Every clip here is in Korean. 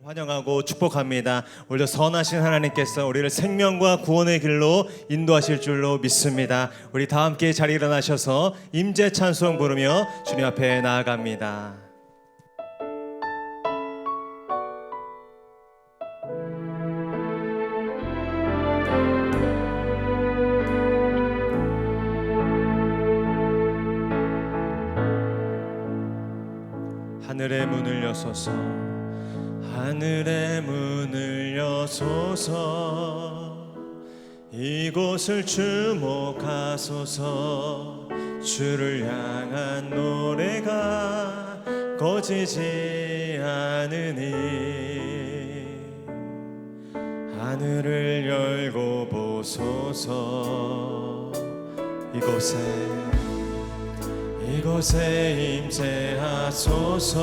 환영하고 축복합니다. 오히려 선하신 하나님께서 우리를 생명과 구원의 길로 인도하실 줄로 믿습니다. 우리 다 함께 자리 일어나셔서 임재 찬송 부르며 주님 앞에 나아갑니다. 하늘의 문을 여소서, 하늘의 문을 여소서, 이곳을 주목하소서. 주를 향한 노래가 꺼지지 않으니 하늘을 열고 보소서. 이곳에 임재하소서.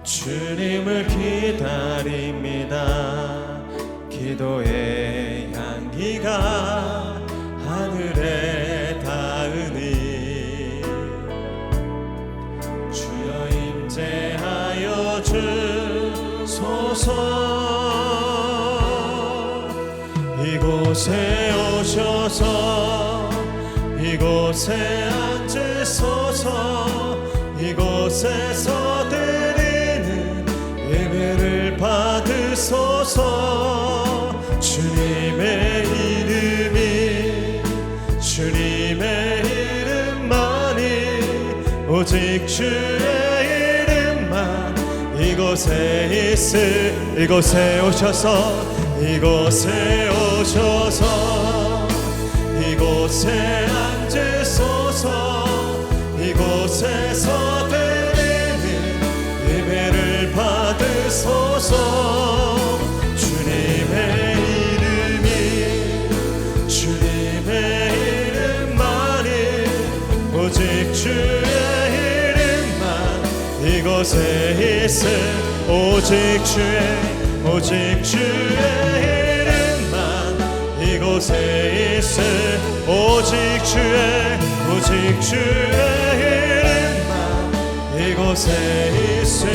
주님을 기다립니다. 기도의 향기가 하늘에 닿으니 주여 임재하여 주소서. 이곳에 오셔서 이곳에 앉으소서. 이곳에서 드리는 예배를 받으소서. 주님의 이름만이 오직 주의 이름만 이곳에 오셔서 이곳에 앉으소서. 이곳에서 드리는 예배를 받으소서. 주님의 이름만이 오직 주의 이름만 이곳에 있음. 오직 주의 이름만 이곳에 있음. 오직 주의 이름만 이곳에 있습니다.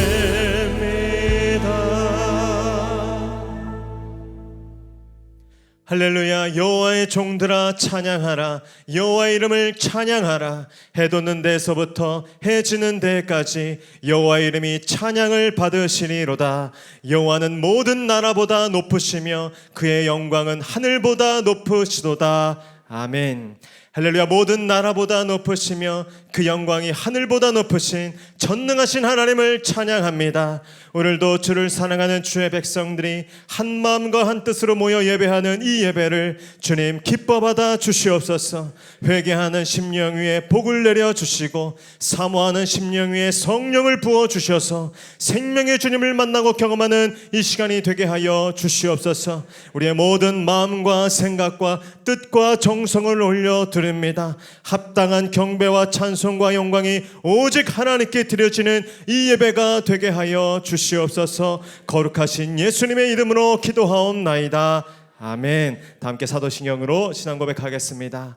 할렐루야. 여호와의 종들아 찬양하라. 여호와의 이름을 찬양하라. 해 돋는 데에서부터 해 지는 데까지 여호와의 이름이 찬양을 받으시리로다. 여호와는 모든 나라보다 높으시며 그의 영광은 하늘보다 높으시도다. 아멘. 할렐루야. 모든 나라보다 높으시며 그 영광이 하늘보다 높으신 전능하신 하나님을 찬양합니다. 오늘도 주를 사랑하는 주의 백성들이 한 마음과 한 뜻으로 모여 예배하는 이 예배를 주님 기뻐 받아 주시옵소서. 회개하는 심령 위에 복을 내려 주시고 사모하는 심령 위에 성령을 부어 주셔서 생명의 주님을 만나고 경험하는 이 시간이 되게 하여 주시옵소서. 우리의 모든 마음과 생각과 뜻과 정성을 올려 드립니다. 합당한 경배와 찬송과 영광이 오직 하나님께 드려지는 이 예배가 되게 하여 주시옵소서. 거룩하신 예수님의 이름으로 기도하옵나이다. 아멘. 다 함께 사도신경으로 신앙 고백하겠습니다.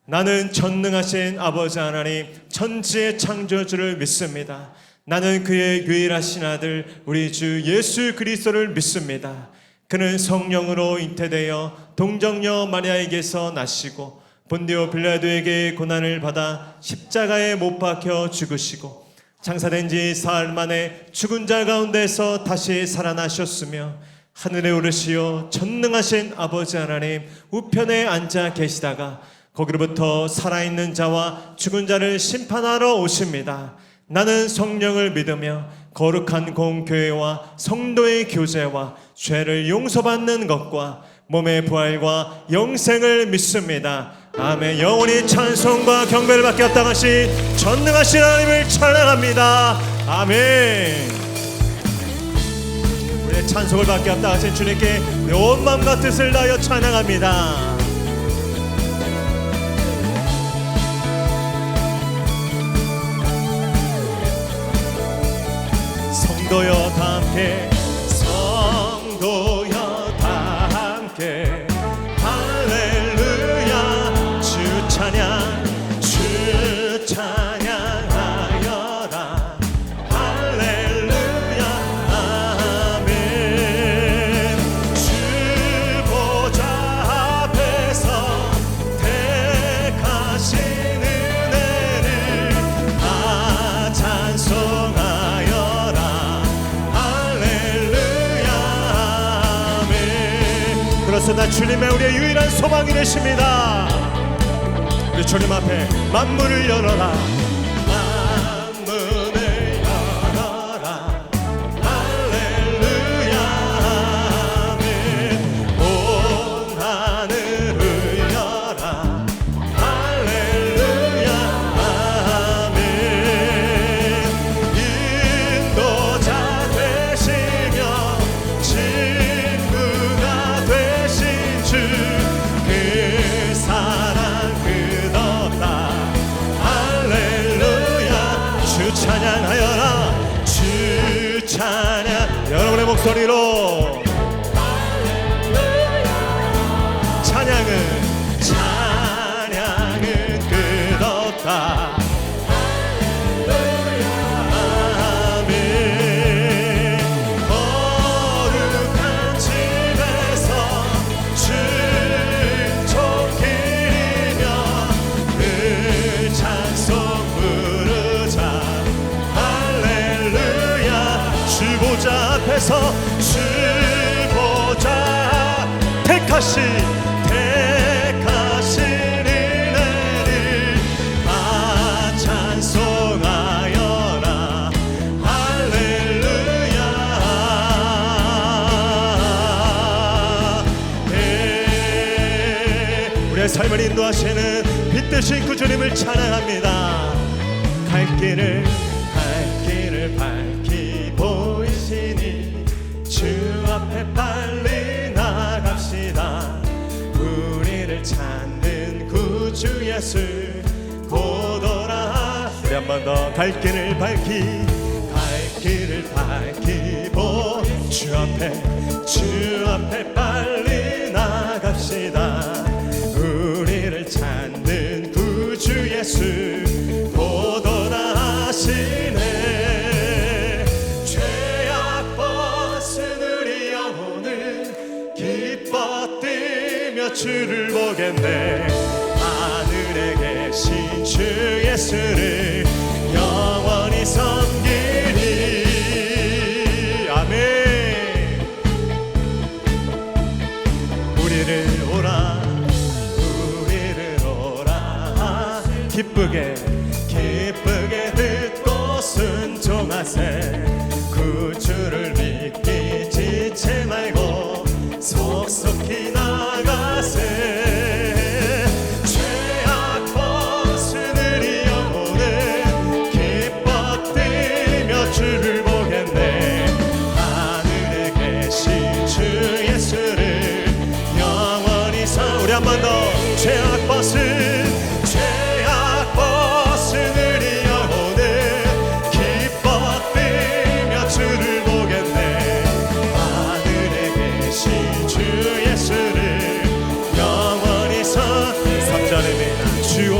나는 전능하신 아버지 하나님 천지의 창조주를 믿습니다. 나는 그의 유일하신 아들 우리 주 예수 그리스도를 믿습니다. 그는 성령으로 잉태되어 동정녀 마리아에게서 나시고 본디오 빌라도에게 고난을 받아 십자가에 못 박혀 죽으시고 장사된 지 사흘 만에 죽은 자 가운데서 다시 살아나셨으며 하늘에 오르시어 전능하신 아버지 하나님 우편에 앉아 계시다가 거기로부터 살아있는 자와 죽은 자를 심판하러 오십니다. 나는 성령을 믿으며 거룩한 공교회와 성도의 교제와 죄를 용서받는 것과 몸의 부활과 영생을 믿습니다. 아멘. 영원히 찬송과 경배를 받게 합당하신 전능하신 하나님을 찬양합니다. 아멘. 우리의 찬송을 받게 합당하신 주님께 온 마음과 뜻을 다하여 찬양합니다. 성도여 다 함께 할렐루야 주 찬양 찬양하여라. 할렐루야 나 주님의 우리의 유일한 소망이 되십니다. 우리 주님 앞에 만문을 열어라. 만문을 열어라. 할렐루야 아멘. 온 하늘을 열라. 할렐루야 아멘. 인도자 되시며 친구가 되신 주 그 사랑 끝없다. 할렐루야. 주 찬양하여라. 주 찬양. 여러분의 목소리로 찬양은 끝없다. 아멘. 거룩한 집에서 춤좋기리며 그 찬송 부르자. 할렐루야. 주 보좌 앞에서 주 보좌 택하신 이내를 다 찬송하여라. 할렐루야. 우리의 삶을 인도하시는 빛 되신 그 주님을 찬양합니다. 갈 길을 밝히 보이시니 주 앞에 빨리 나갑시다. 우리를 찾는 구주 예수 곧 오라. 우리 한 번 더 갈 길을 밝히 보 주 앞에 빨리 나갑시다. 우리를 찾는 구주 예수 곧 오라 하시네. 죄악 벗은 우리 영혼은 기뻐 뛰며 주를 보겠네. 하늘에 계신 주 예수를 영원히 섬기리. 아멘. 우리를 오라 기쁘게 듣고 순종하세. 구주를 믿기 지체 말고 속속히 나가세. 죄악 벗은 우리 영혼은 기뻐 뛰며 주를 보겠네. 하늘에 계신 주 예수를 영원히 우리 한 번 더. 죄악 벗은 우리 영혼은 기뻐 뛰며 주를 보겠네. 하늘에 계신 주 예수를 영원히 3절입니다. 주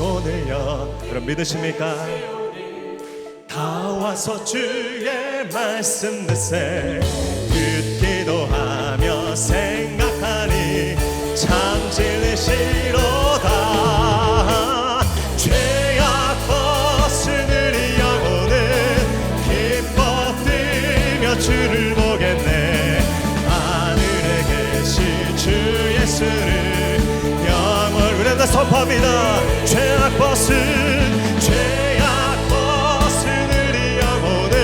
오늘요. 여러분 믿으십니까? 다 와서 주의 말씀 듣세. 듣기도 하며 생각하니 참 진리시로다. 죄악 벗은 우리 영혼은 기뻐 뛰며 주를 보겠네. 하늘에 계신 주 예수를 영원. 우리 다 선포합니다. 죄악 벗은 우리 영혼은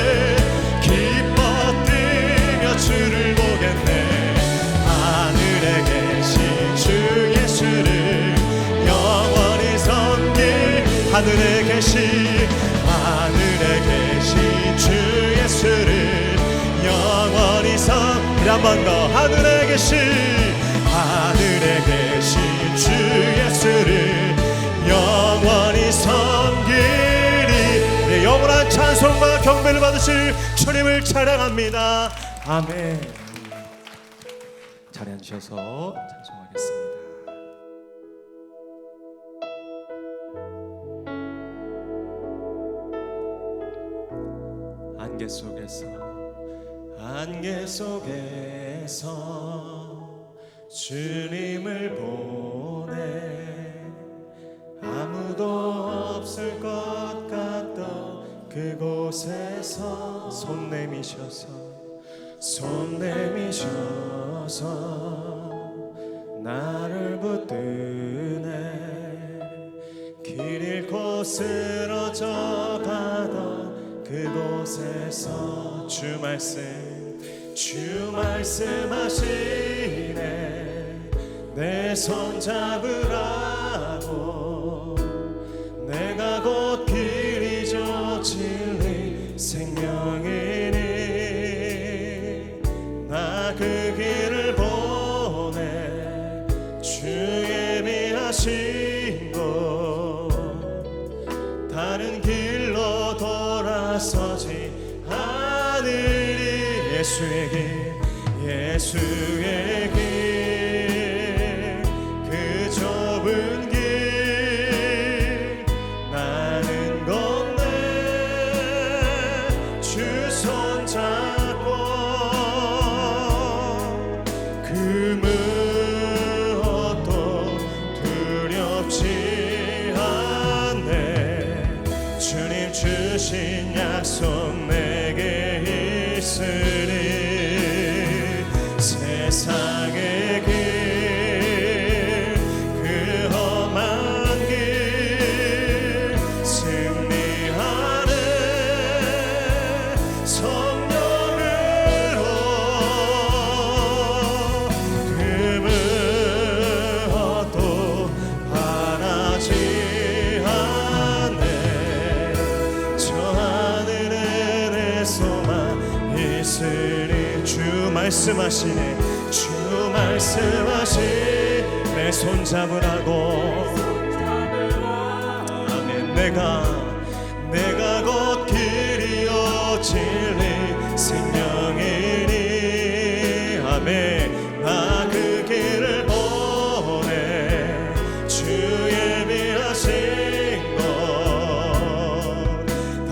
기뻐 뛰며 주를 보겠네. 하늘에 계신 주 예수를 영원히 섬길. 하늘에 계신 주 예수를 영원히 섬길. 한 번 더. 하늘에 계신 주 예수를 영원히 섬기리. 네, 영원한 찬송과 경배를 받으실 주님을 찬양합니다. 아멘. 자리 앉으셔서 찬송하겠습니다. 안개 속에서 주님을 보내. 아무도 없을 것 같던 그곳에서 손 내미셔서 손 내미셔서 나를 붙드네. 길 잃고 쓰러져 가던 그곳에서 주 말씀하시네. 내 손 잡으라고. 내가 곧 길이죠 진리 생명이니 나 그 길을 보내. 주 예비하신 곳 다른 길로 돌아서지 않으리. 예수의 길 예수의 길 그 좁은 길 나는 건네. 주 손잡고 그 무엇도 두렵지 않네. 주님 주신 약속 내게 있으니 세상의 길 그 험한 길 승리하네. 성령으로 그 무엇도 바라지 않네. 저 하늘에 내 소망 있으니 주 말씀하시네. 주 말씀하시 내 손 잡으라고. 아멘. 내가 곧 길이요 진리 생명이니 아멘. 나 그 길을 보내. 주 예비하신 곳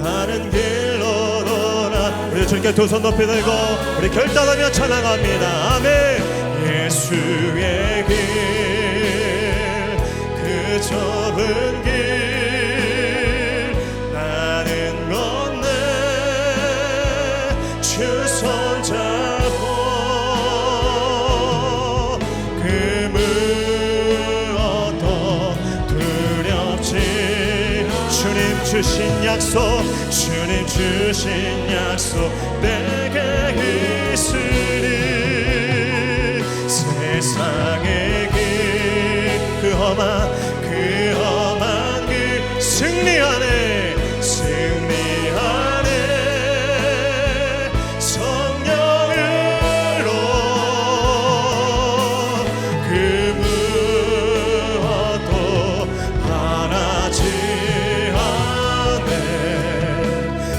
다른 길로 돌아. 우리 주님께 두 손 높이 들고 우리 결단하며 찬양합니다. 아멘. 예수의 길 그 좁은 길 나는 건네. 주 손잡고 그 무엇도 두렵지. 주님 주신 약속 주님 주신 약속 내게 있으니 세상의 길 그 험한 길 승리하네. 성령으로 그 무엇도 바라지 않네.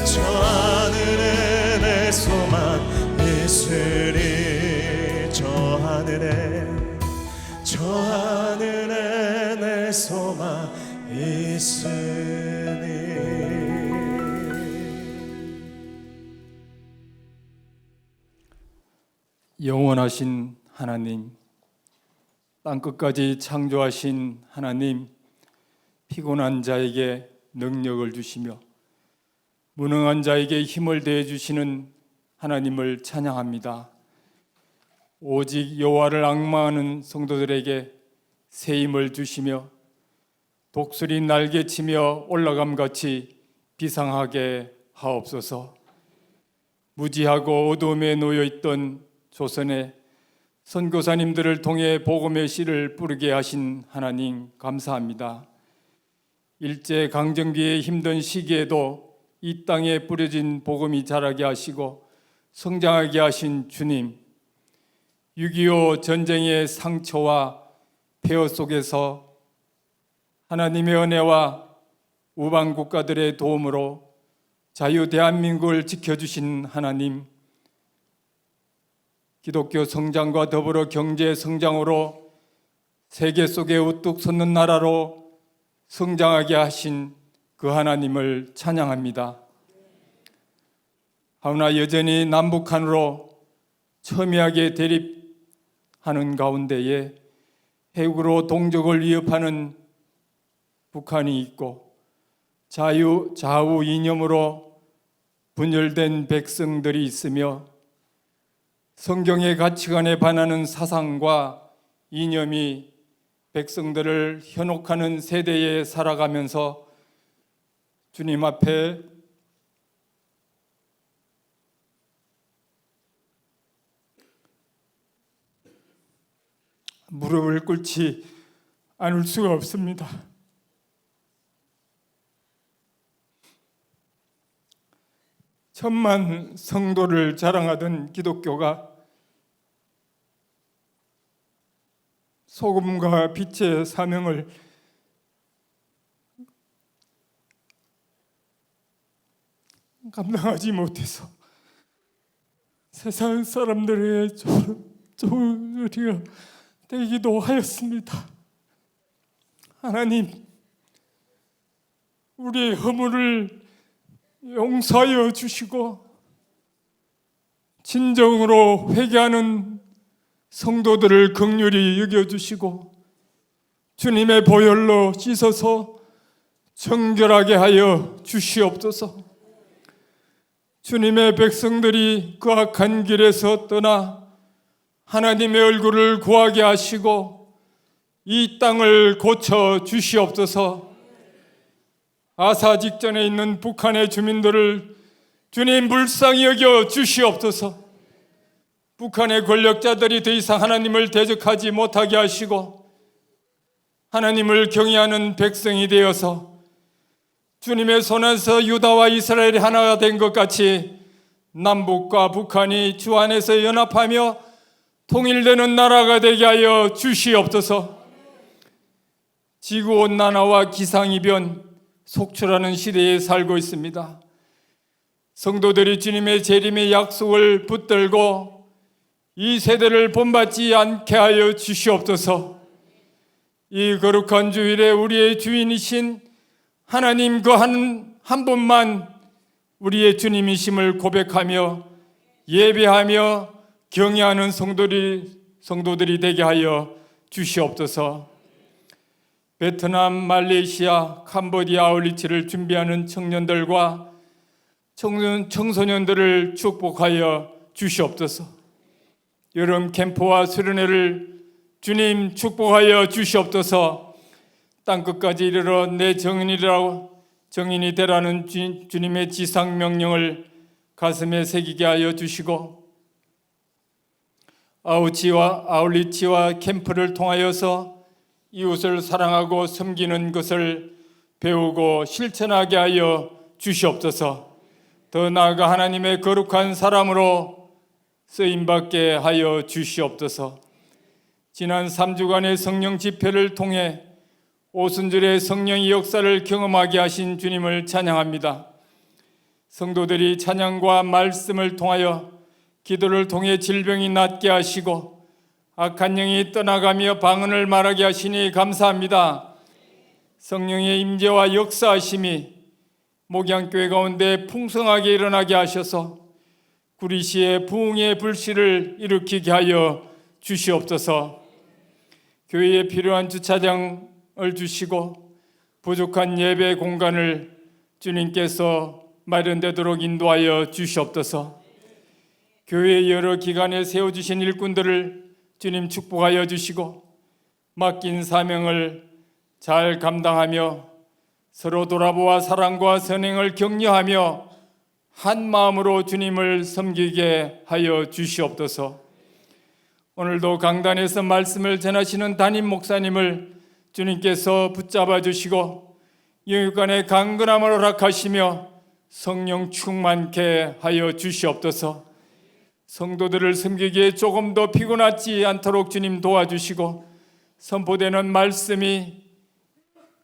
저 하늘에 내 소망 있으리. 저 하늘에 내 소망 있으니. 영원하신 하나님, 땅끝까지 창조하신 하나님, 피곤한 자에게 능력을 주시며 무능한 자에게 힘을 대해 주시는 하나님을 찬양합니다. 오직 여호와를 앙망하는 성도들에게 새 힘을 주시며 독수리 날개치며 올라감같이 비상하게 하옵소서. 무지하고 어두움에 놓여있던 조선의 선교사님들을 통해 복음의 씨를 뿌리게 하신 하나님 감사합니다. 일제강점기의 힘든 시기에도 이 땅에 뿌려진 복음이 자라게 하시고 성장하게 하신 주님, 6.25 전쟁의 상처와 폐허 속에서 하나님의 은혜와 우방 국가들의 도움으로 자유 대한민국을 지켜주신 하나님, 기독교 성장과 더불어 경제 성장으로 세계 속에 우뚝 섰는 나라로 성장하게 하신 그 하나님을 찬양합니다. 하오나 여전히 남북한으로 첨예하게 대립하는 가운데에 핵으로 동족을 위협하는 북한이 있고 좌우 이념으로 분열된 백성들이 있으며 성경의 가치관에 반하는 사상과 이념이 백성들을 현혹하는 세대에 살아가면서 주님 앞에 무릎을 꿇지 않을 수가 없습니다. 천만 성도를 자랑하던 기독교가 소금과 빛의 사명을 감당하지 못해서 세상 사람들의 조리가 되기도 하였습니다. 하나님, 우리의 허물을 용서하여 주시고 진정으로 회개하는 성도들을 긍휼히 여겨주시고 주님의 보혈로 씻어서 정결하게 하여 주시옵소서. 주님의 백성들이 그 악한 길에서 떠나 하나님의 얼굴을 구하게 하시고 이 땅을 고쳐 주시옵소서. 아사 직전에 있는 북한의 주민들을 주님 불쌍히 여겨 주시옵소서. 북한의 권력자들이 더 이상 하나님을 대적하지 못하게 하시고 하나님을 경외하는 백성이 되어서 주님의 손에서 유다와 이스라엘이 하나가 된 것 같이 남북과 북한이 주 안에서 연합하며 통일되는 나라가 되게 하여 주시옵소서. 지구온난화와 기상이변, 속출하는 시대에 살고 있습니다. 성도들이 주님의 재림의 약속을 붙들고 이 세대를 본받지 않게 하여 주시옵소서. 이 거룩한 주일에 우리의 주인이신 하나님 그 한 분만 우리의 주님이심을 고백하며 예배하며 경외하는 성도들이 되게 하여 주시옵소서. 베트남, 말레이시아, 캄보디아 아울리치를 준비하는 청년들과 청소년들을 축복하여 주시옵소서. 여름 캠프와 수련회를 주님 축복하여 주시옵소서. 땅끝까지 이르러 내 정인이 되라는 주님의 지상 명령을 가슴에 새기게 하여 주시고 아울리치와 캠프를 통하여서 이웃을 사랑하고 섬기는 것을 배우고 실천하게 하여 주시옵소서. 더 나아가 하나님의 거룩한 사람으로 쓰임받게 하여 주시옵소서. 지난 3주간의 성령 집회를 통해 오순절의 성령의 역사를 경험하게 하신 주님을 찬양합니다. 성도들이 찬양과 말씀을 통하여 기도를 통해 질병이 낫게 하시고 악한 영이 떠나가며 방언을 말하게 하시니 감사합니다. 성령의 임재와 역사하심이 목양교회 가운데 풍성하게 일어나게 하셔서 구리시의 부흥의 불씨를 일으키게 하여 주시옵소서. 교회에 필요한 주차장을 주시고 부족한 예배 공간을 주님께서 마련되도록 인도하여 주시옵소서. 교회의 여러 기관에 세워주신 일꾼들을 주님 축복하여 주시고 맡긴 사명을 잘 감당하며 서로 돌아보아 사랑과 선행을 격려하며 한 마음으로 주님을 섬기게 하여 주시옵소서. 오늘도 강단에서 말씀을 전하시는 담임 목사님을 주님께서 붙잡아 주시고 영육간의 강건함을 허락하시며 성령 충만케 하여 주시옵소서. 성도들을 섬기기에 조금 더 피곤하지 않도록 주님 도와주시고 선포되는 말씀이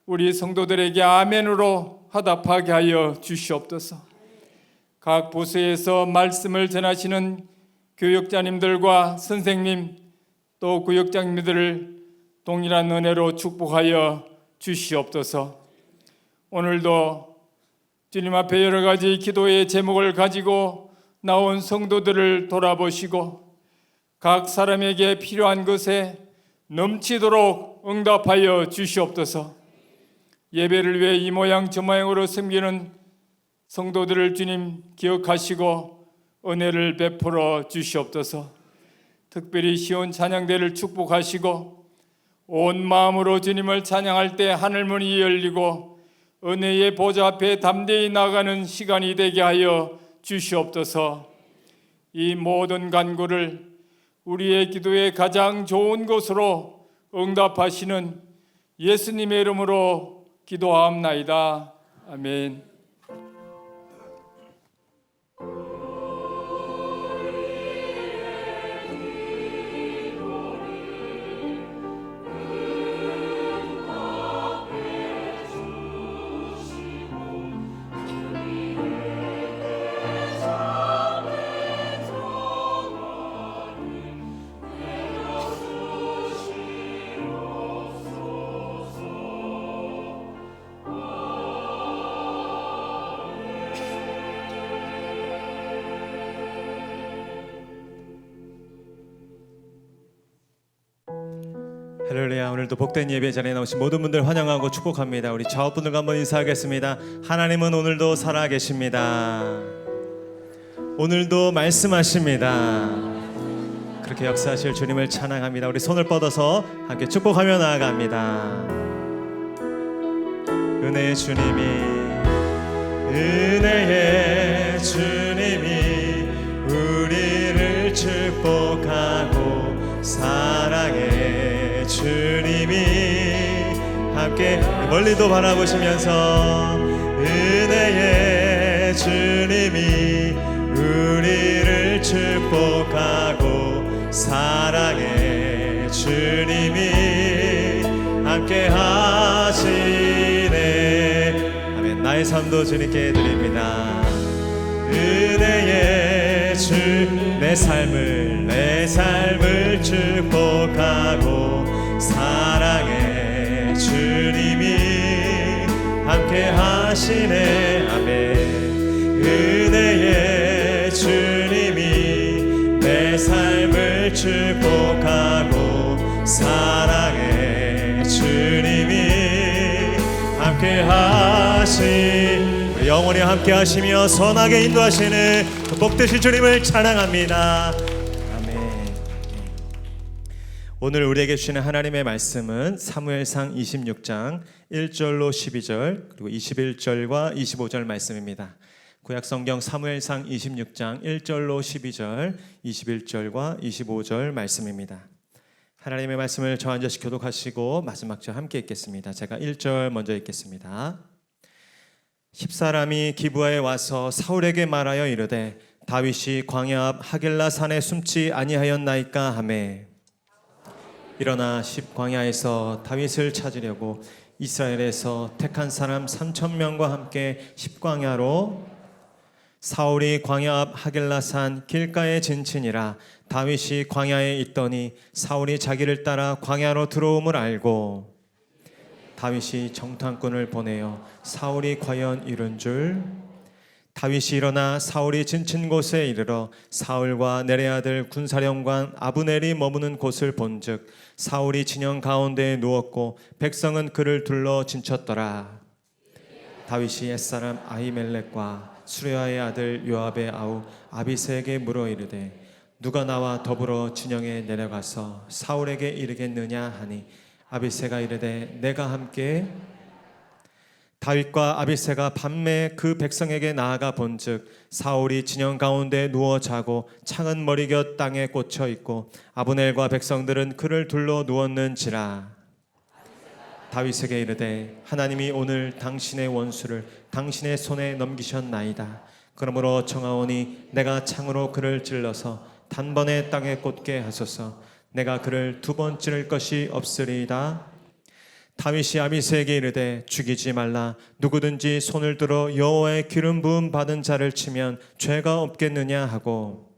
우리 성도들에게 아멘으로 화답하게 하여 주시옵소서. 각 부서에서 말씀을 전하시는 교역자님들과 선생님 또 구역장님들을 동일한 은혜로 축복하여 주시옵소서. 오늘도 주님 앞에 여러 가지 기도의 제목을 가지고 나온 성도들을 돌아보시고 각 사람에게 필요한 것에 넘치도록 응답하여 주시옵소서. 예배를 위해 이 모양 저 모양으로 섬기는 성도들을 주님 기억하시고 은혜를 베풀어 주시옵소서. 특별히 시온 찬양대를 축복하시고 온 마음으로 주님을 찬양할 때 하늘문이 열리고 은혜의 보좌 앞에 담대히 나가는 시간이 되게 하여 주시옵소서. 이 모든 간구를 우리의 기도의 가장 좋은 곳으로 응답하시는 예수님의 이름으로 기도하옵나이다. 아멘. 할렐루야. 오늘도 복된 예배 자리에 나오신 모든 분들 환영하고 축복합니다. 우리 좌우분들과 한번 인사하겠습니다. 하나님은 오늘도 살아계십니다. 오늘도 말씀하십니다. 그렇게 역사하실 주님을 찬양합니다. 우리 손을 뻗어서 함께 축복하며 나아갑니다. 은혜의 주님이, 은혜의 주님이 우리를 축복하고 사랑해 주님이 함께 멀리도 바라보시면서 은혜의 주님이 우리를 축복하고 사랑해 주님이 함께 하시네. 아멘. 나의 삶도 주님께 드립니다. 은혜의 주 내 삶을 축복하고 사랑해 주님이 함께 하시네. 아멘. 은혜의 주님이 내 삶을 축복하고 사랑해 주님이 함께 하시네. 영원히 함께 하시며 선하게 인도하시는 그 복되신 주님을 찬양합니다. 아멘. 오늘 우리에게 주시는 하나님의 말씀은 사무엘상 26장 1절로 12절 그리고 21절과 25절 말씀입니다. 구약성경 사무엘상 26장 1절로 12절 21절과 25절 말씀입니다. 하나님의 말씀을 저 한 절씩 교독하시고 마지막 절 함께 읽겠습니다. 제가 1절 먼저 읽겠습니다. 10사람이 기브아에 와서 사울에게 말하여 이르되 다윗이 광야 앞 하길라 산에 숨지 아니하였나이까 하매 일어나 십광야에서 다윗을 찾으려고 이스라엘에서 택한 사람 3,000명과 함께 십광야로 사울이 광야 앞 하길라 산 길가에 진친이라 다윗이 광야에 있더니 사울이 자기를 따라 광야로 들어옴을 알고 다윗이 정탐꾼을 보내어 사울이 과연 이른 줄 다윗이 일어나 사울이 진친 곳에 이르러 사울과 내레 아들 군사령관 아브넬이 머무는 곳을 본즉 사울이 진영 가운데에 누웠고 백성은 그를 둘러 진쳤더라. 다윗이 옛사람 아히멜렉과 수레아의 아들 요압의 아우 아비새에게 물어 이르되 누가 나와 더불어 진영에 내려가서 사울에게 이르겠느냐 하니 아비새가 이르되 내가 함께. 다윗과 아비새가 밤매 그 백성에게 나아가 본즉 사울이 진영 가운데 누워 자고 창은 머리 곁 땅에 꽂혀 있고 아브넬과 백성들은 그를 둘러 누웠는지라. 다윗에게 이르되 하나님이 오늘 당신의 원수를 당신의 손에 넘기셨나이다. 그러므로 청하오니 내가 창으로 그를 찔러서 단번에 땅에 꽂게 하소서. 내가 그를 두 번 찌를 것이 없으리이다. 다윗이 아비새에게 이르되 죽이지 말라. 누구든지 손을 들어 여호와의 기름 부음 받은 자를 치면 죄가 없겠느냐 하고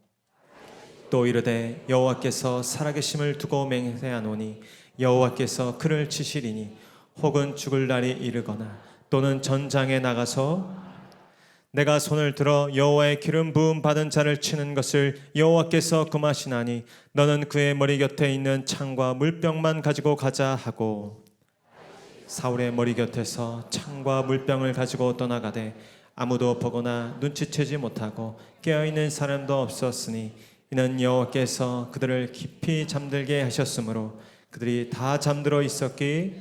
또 이르되 여호와께서 살아계심을 두고 맹세하노니 여호와께서 그를 치시리니 혹은 죽을 날이 이르거나 또는 전장에 나가서 내가 손을 들어 여호와의 기름 부음 받은 자를 치는 것을 여호와께서 금하시나니 너는 그의 머리 곁에 있는 창과 물병만 가지고 가자 하고 사울의 머리 곁에서 창과 물병을 가지고 떠나가되 아무도 보거나 눈치채지 못하고 깨어있는 사람도 없었으니 이는 여호와께서 그들을 깊이 잠들게 하셨으므로 그들이 다 잠들어 있었기.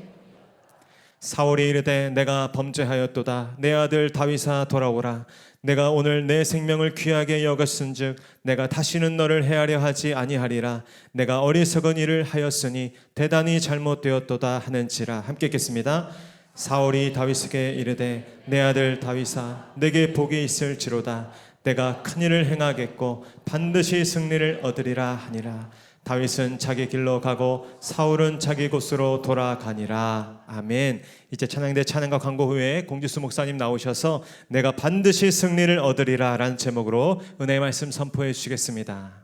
사울이 이르되 내가 범죄하였도다. 내 아들 다윗아 돌아오라. 내가 오늘 내 생명을 귀하게 여겼은즉 내가 다시는 너를 해하려 하지 아니하리라. 내가 어리석은 일을 하였으니 대단히 잘못되었도다 하는지라. 함께 읽겠습니다. 사울이 다윗에게 이르되 내 아들 다윗아 내게 복이 있을지로다. 내가 큰 일을 행하겠고 반드시 승리를 얻으리라 하니라. 다윗은 자기 길로 가고 사울은 자기 곳으로 돌아가니라. 아멘. 이제 찬양대 찬양과 광고 후에 공지수 목사님 나오셔서 내가 반드시 승리를 얻으리라 라는 제목으로 은혜의 말씀 선포해 주시겠습니다.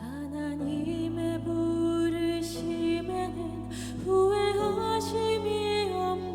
하나님의 부르심에는 후회하심이 없네.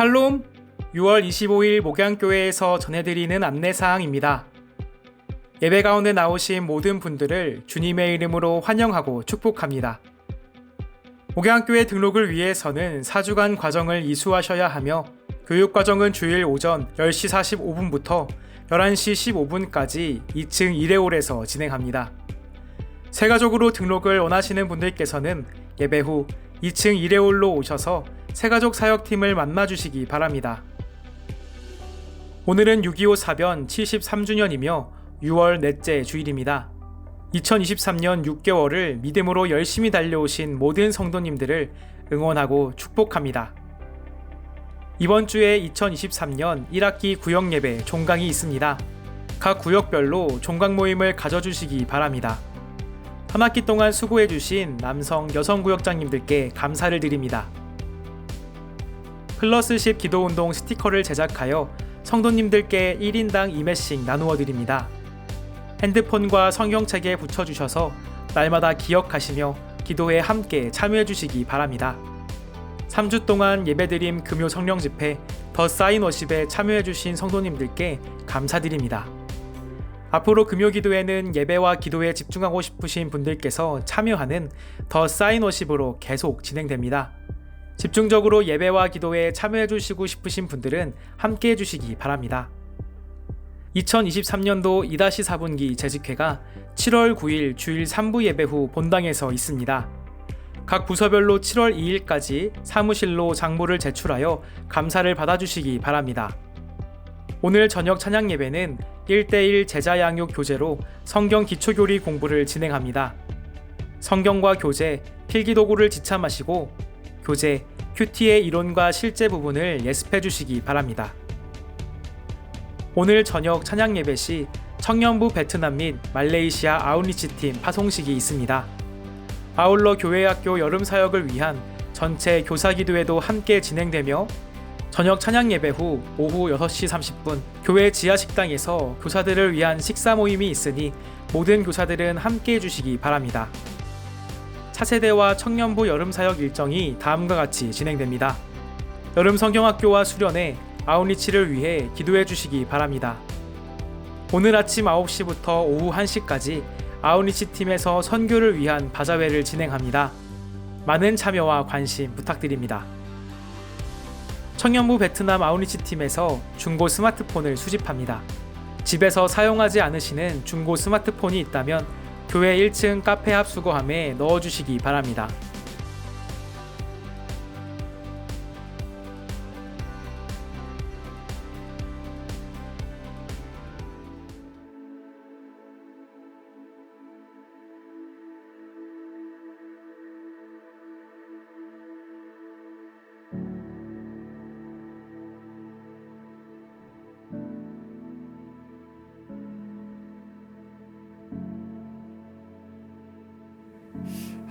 샬롬! 6월 25일 목양교회에서 전해드리는 안내사항입니다. 예배 가운데 나오신 모든 분들을 주님의 이름으로 환영하고 축복합니다. 목양교회 등록을 위해서는 4주간 과정을 이수하셔야 하며 교육과정은 주일 오전 10시 45분부터 11시 15분까지 2층 1회홀에서 진행합니다. 세가족으로 등록을 원하시는 분들께서는 예배 후 2층 1회홀로 오셔서 세가족 사역팀을 만나주시기 바랍니다. 오늘은 6.25 사변 73주년이며 6월 넷째 주일입니다. 2023년 6개월을 믿음으로 열심히 달려오신 모든 성도님들을 응원하고 축복합니다. 이번 주에 2023년 1학기 구역 예배 종강이 있습니다. 각 구역별로 종강 모임을 가져주시기 바랍니다. 한 학기 동안 수고해주신 남성, 여성 구역장님들께 감사를 드립니다. 클러스십 기도운동 스티커를 제작하여 성도님들께 1인당 2매씩 나누어 드립니다. 핸드폰과 성경책에 붙여주셔서 날마다 기억하시며 기도에 함께 참여해 주시기 바랍니다. 3주 동안 예배드림 금요 성령 집회 더 사인 워십에 참여해 주신 성도님들께 감사드립니다. 앞으로 금요 기도회는 예배와 기도에 집중하고 싶으신 분들께서 참여하는 더 사인 워십으로 계속 진행됩니다. 집중적으로 예배와 기도에 참여해 주시고 싶으신 분들은 함께 해주시기 바랍니다. 2023년도 2-4분기 재직회가 7월 9일 주일 3부 예배 후 본당에서 있습니다. 각 부서별로 7월 2일까지 사무실로 장부를 제출하여 감사를 받아주시기 바랍니다. 오늘 저녁 찬양 예배는 1대1 제자 양육 교재로 성경 기초교리 공부를 진행합니다. 성경과 교재, 필기도구를 지참하시고 교재, 큐티의 이론과 실제 부분을 예습해 주시기 바랍니다. 오늘 저녁 찬양 예배 시 청년부 베트남 및 말레이시아 아웃리치 팀 파송식이 있습니다. 아울러 교회학교 여름 사역을 위한 전체 교사 기도회도 함께 진행되며 저녁 찬양 예배 후 오후 6시 30분 교회 지하 식당에서 교사들을 위한 식사 모임이 있으니 모든 교사들은 함께 해주시기 바랍니다. 차세대와 청년부 여름 사역 일정이 다음과 같이 진행됩니다. 여름 성경학교와 수련회, 아웃리치를 위해 기도해 주시기 바랍니다. 오늘 아침 9시부터 오후 1시까지 아웃리치 팀에서 선교를 위한 바자회를 진행합니다. 많은 참여와 관심 부탁드립니다. 청년부 베트남 아웃리치 팀에서 중고 스마트폰을 수집합니다. 집에서 사용하지 않으시는 중고 스마트폰이 있다면 교회 1층 카페 앞 수거함에 넣어주시기 바랍니다.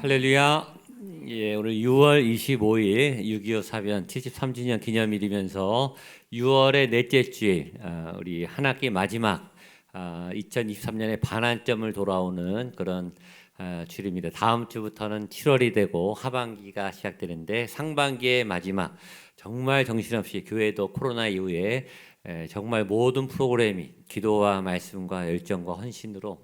할렐루야. 예, 오늘 6월 25일 6.25 사변 73주년 기념일이면서 6월의 넷째 주일, 우리 한 학기 마지막 2023년의 반환점을 돌아오는 그런 주일입니다. 다음 주부터는 7월이 되고 하반기가 시작되는데 상반기의 마지막, 정말 정신없이 교회도 코로나 이후에 정말 모든 프로그램이 기도와 말씀과 열정과 헌신으로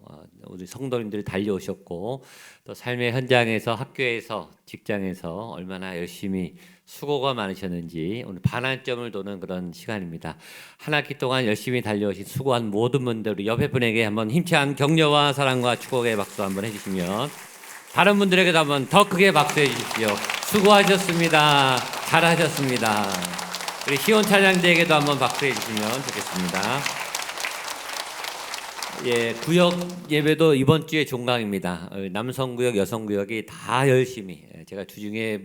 우리 성도님들 달려오셨고, 또 삶의 현장에서, 학교에서, 직장에서 얼마나 열심히 수고가 많으셨는지 오늘 반환점을 도는 그런 시간입니다. 한 학기 동안 열심히 달려오신 수고한 모든 분들, 우리 옆에 분에게 한번 힘찬 격려와 사랑과 축복의 박수 한번 해주시면, 다른 분들에게도 한번 더 크게 박수해 주십시오. 수고하셨습니다. 잘하셨습니다. 우리 시온 찬양대에게도 한번 박수해 주시면 좋겠습니다. 예, 구역 예배도 이번 주에 종강입니다. 남성구역, 여성구역이 다 열심히, 제가 주중에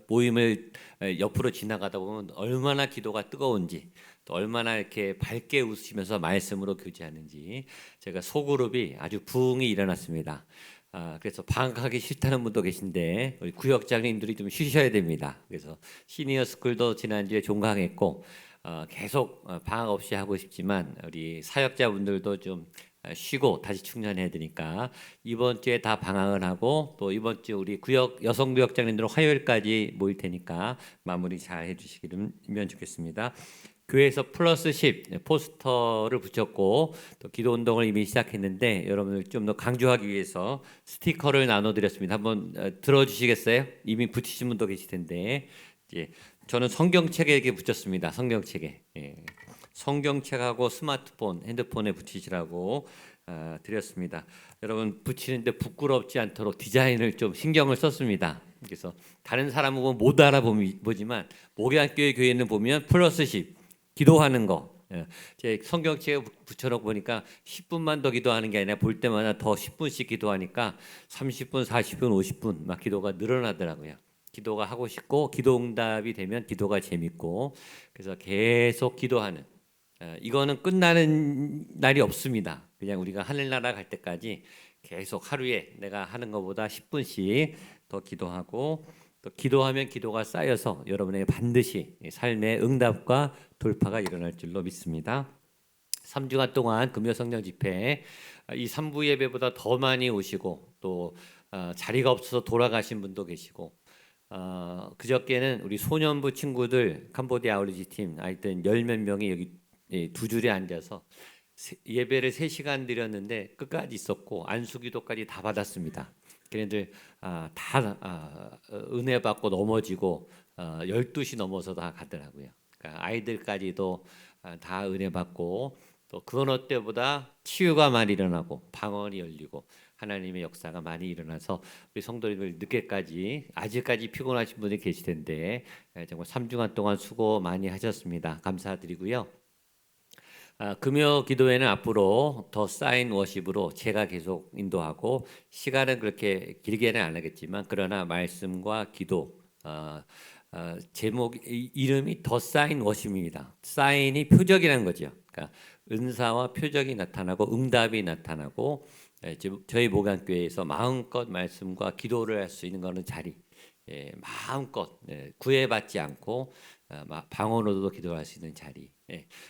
모임을 옆으로 지나가다 보면 얼마나 기도가 뜨거운지, 또 얼마나 이렇게 밝게 웃으시면서 말씀으로 교제하는지 제가 소그룹이 아주 부흥이 일어났습니다. 그래서 방학하기 싫다는 분도 계신데 우리 구역장님들이 좀 쉬셔야 됩니다. 그래서 시니어 스쿨도 지난주에 종강했고, 계속 방학 없이 하고 싶지만 우리 사역자분들도 좀 쉬고 다시 충전해야 되니까 이번 주에 다 방학을 하고 또 이번 주 우리 구역 여성구역장님들은 화요일까지 모일 테니까 마무리 잘 해주시기면 좋겠습니다. 교회에서 플러스 10 포스터를 붙였고 또 기도 운동을 이미 시작했는데 여러분들 좀 더 강조하기 위해서 스티커를 나눠드렸습니다. 한번 들어주시겠어요? 이미 붙이신 분도 계실 텐데 저는 성경책에 이렇게 붙였습니다. 성경책에 성경책하고 스마트폰, 핸드폰에 붙이시라고 드렸습니다. 여러분 붙이는데 부끄럽지 않도록 디자인을 좀 신경을 썼습니다. 그래서 다른 사람은 못 알아보지만 목양교회 교회는 보면 플러스 10 기도하는 거. 제 성경책에 붙여놓고 보니까 10분만 더 기도하는 게 아니라 볼 때마다 더 10분씩 기도하니까 30분, 40분, 50분 막 기도가 늘어나더라고요. 기도가 하고 싶고 기도 응답이 되면 기도가 재밌고 그래서 계속 기도하는 이거는 끝나는 날이 없습니다. 그냥 우리가 하늘나라 갈 때까지 계속 하루에 내가 하는 것보다 10분씩 더 기도하고 또 기도하면 기도가 쌓여서 여러분에게 반드시 삶의 응답과 돌파가 일어날 줄로 믿습니다. 3주간 동안 금요 성령 집회 이 3부 예배보다 더 많이 오시고 또 자리가 없어서 돌아가신 분도 계시고 그저께는 우리 소년부 친구들 캄보디아 아울리지 팀 하여튼 열몇 명이 여기 두 줄에 앉아서 예배를 3시간 드렸는데 끝까지 있었고 안수기도까지 다 받았습니다. 걔네들 다 은혜 받고 넘어지고 12시 넘어서 다 가더라고요. 그러니까 아이들까지도 다 은혜 받고 또 그 어느 때보다 치유가 많이 일어나고 방언이 열리고 하나님의 역사가 많이 일어나서 우리 성도님들 늦게까지 아직까지 피곤하신 분이 계실 텐데 정말 3주간 동안 수고 많이 하셨습니다. 감사드리고요. 금요 기도회는 앞으로 더 쌓인 워십으로 제가 계속 인도하고 시간은 그렇게 길게는 안 하겠지만 그러나 말씀과 기도 제목 이름이 더 쌓인 워십입니다. 쌓인이 표적이라는 거죠. 그러니까 은사와 표적이 나타나고 응답이 나타나고 저희 목양교회에서 마음껏 말씀과 기도를 할 수 있는 거는 자리 마음껏 구애받지 않고 방언으로도 기도할 수 있는 자리.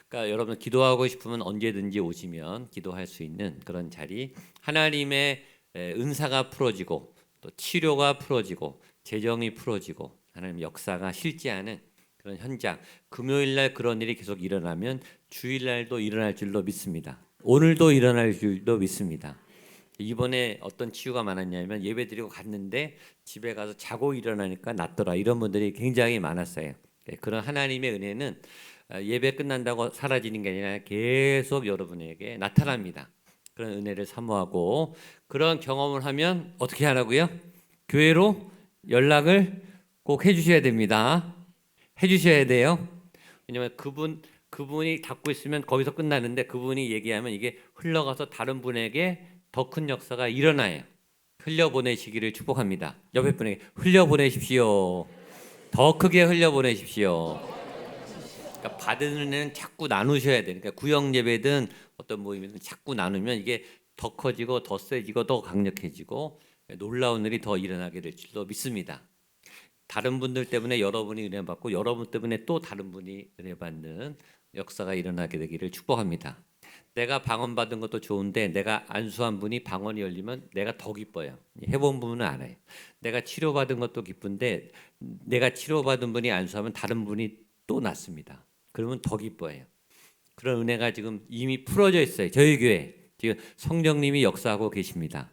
그러니까 여러분 기도하고 싶으면 언제든지 오시면 기도할 수 있는 그런 자리. 하나님의 은사가 풀어지고 또 치료가 풀어지고 재정이 풀어지고 하나님 역사가 실제하는 그런 현장. 금요일날 그런 일이 계속 일어나면 주일날도 일어날 줄로 믿습니다. 오늘도 일어날 줄로 믿습니다. 이번에 어떤 치유가 많았냐면 예배드리고 갔는데 집에 가서 자고 일어나니까 낫더라 이런 분들이 굉장히 많았어요. 그런 하나님의 은혜는 예배 끝난다고 사라지는 게 아니라 계속 여러분에게 나타납니다. 그런 은혜를 사모하고 그런 경험을 하면 어떻게 하라고요? 교회로 연락을 꼭 해주셔야 됩니다. 해주셔야 돼요. 왜냐하면 그분이 닫고 있으면 거기서 끝나는데 그분이 얘기하면 이게 흘러가서 다른 분에게 더 큰 역사가 일어나요. 흘려보내시기를 축복합니다. 옆에 분에게 흘려보내십시오. 더 크게 흘려보내십시오. 그러니까 받은 은혜는 자꾸 나누셔야 돼요. 그러니까 구역 예배든 어떤 모임이든 자꾸 나누면 이게 더 커지고 더 세지고 더 강력해지고 놀라운 일이 더 일어나게 될 줄로 믿습니다. 다른 분들 때문에 여러분이 은혜 받고 여러분 때문에 또 다른 분이 은혜 받는 역사가 일어나게 되기를 축복합니다. 내가 방언 받은 것도 좋은데 내가 안수한 분이 방언이 열리면 내가 더 기뻐요. 해본 분은 알아요. 내가 치료받은 것도 기쁜데 내가 치료받은 분이 안수하면 다른 분이 또 낫습니다. 그러면 더 기뻐해요. 그런 은혜가 지금 이미 풀어져 있어요. 저희 교회 지금 성령님이 역사하고 계십니다.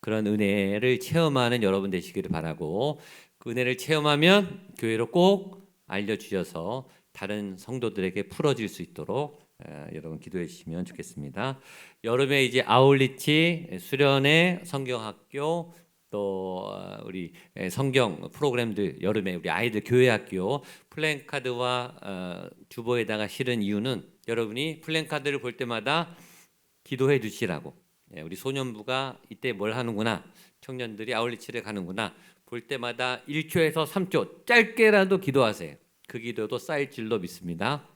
그런 은혜를 체험하는 여러분 되시기를 바라고 그 은혜를 체험하면 교회로 꼭 알려주셔서 다른 성도들에게 풀어질 수 있도록 여러분 기도해 주시면 좋겠습니다. 여름에 이제 아울리치, 수련회, 성경학교 또 우리 성경 프로그램들 여름에 우리 아이들 교회학교 플랜카드와 주보에다가 실은 이유는 여러분이 플랜카드를 볼 때마다 기도해 주시라고. 우리 소년부가 이때 뭘 하는구나, 청년들이 아울리치를 가는구나 볼 때마다 1초에서 3초 짧게라도 기도하세요. 그 기도도 쌓일 줄로 믿습니다.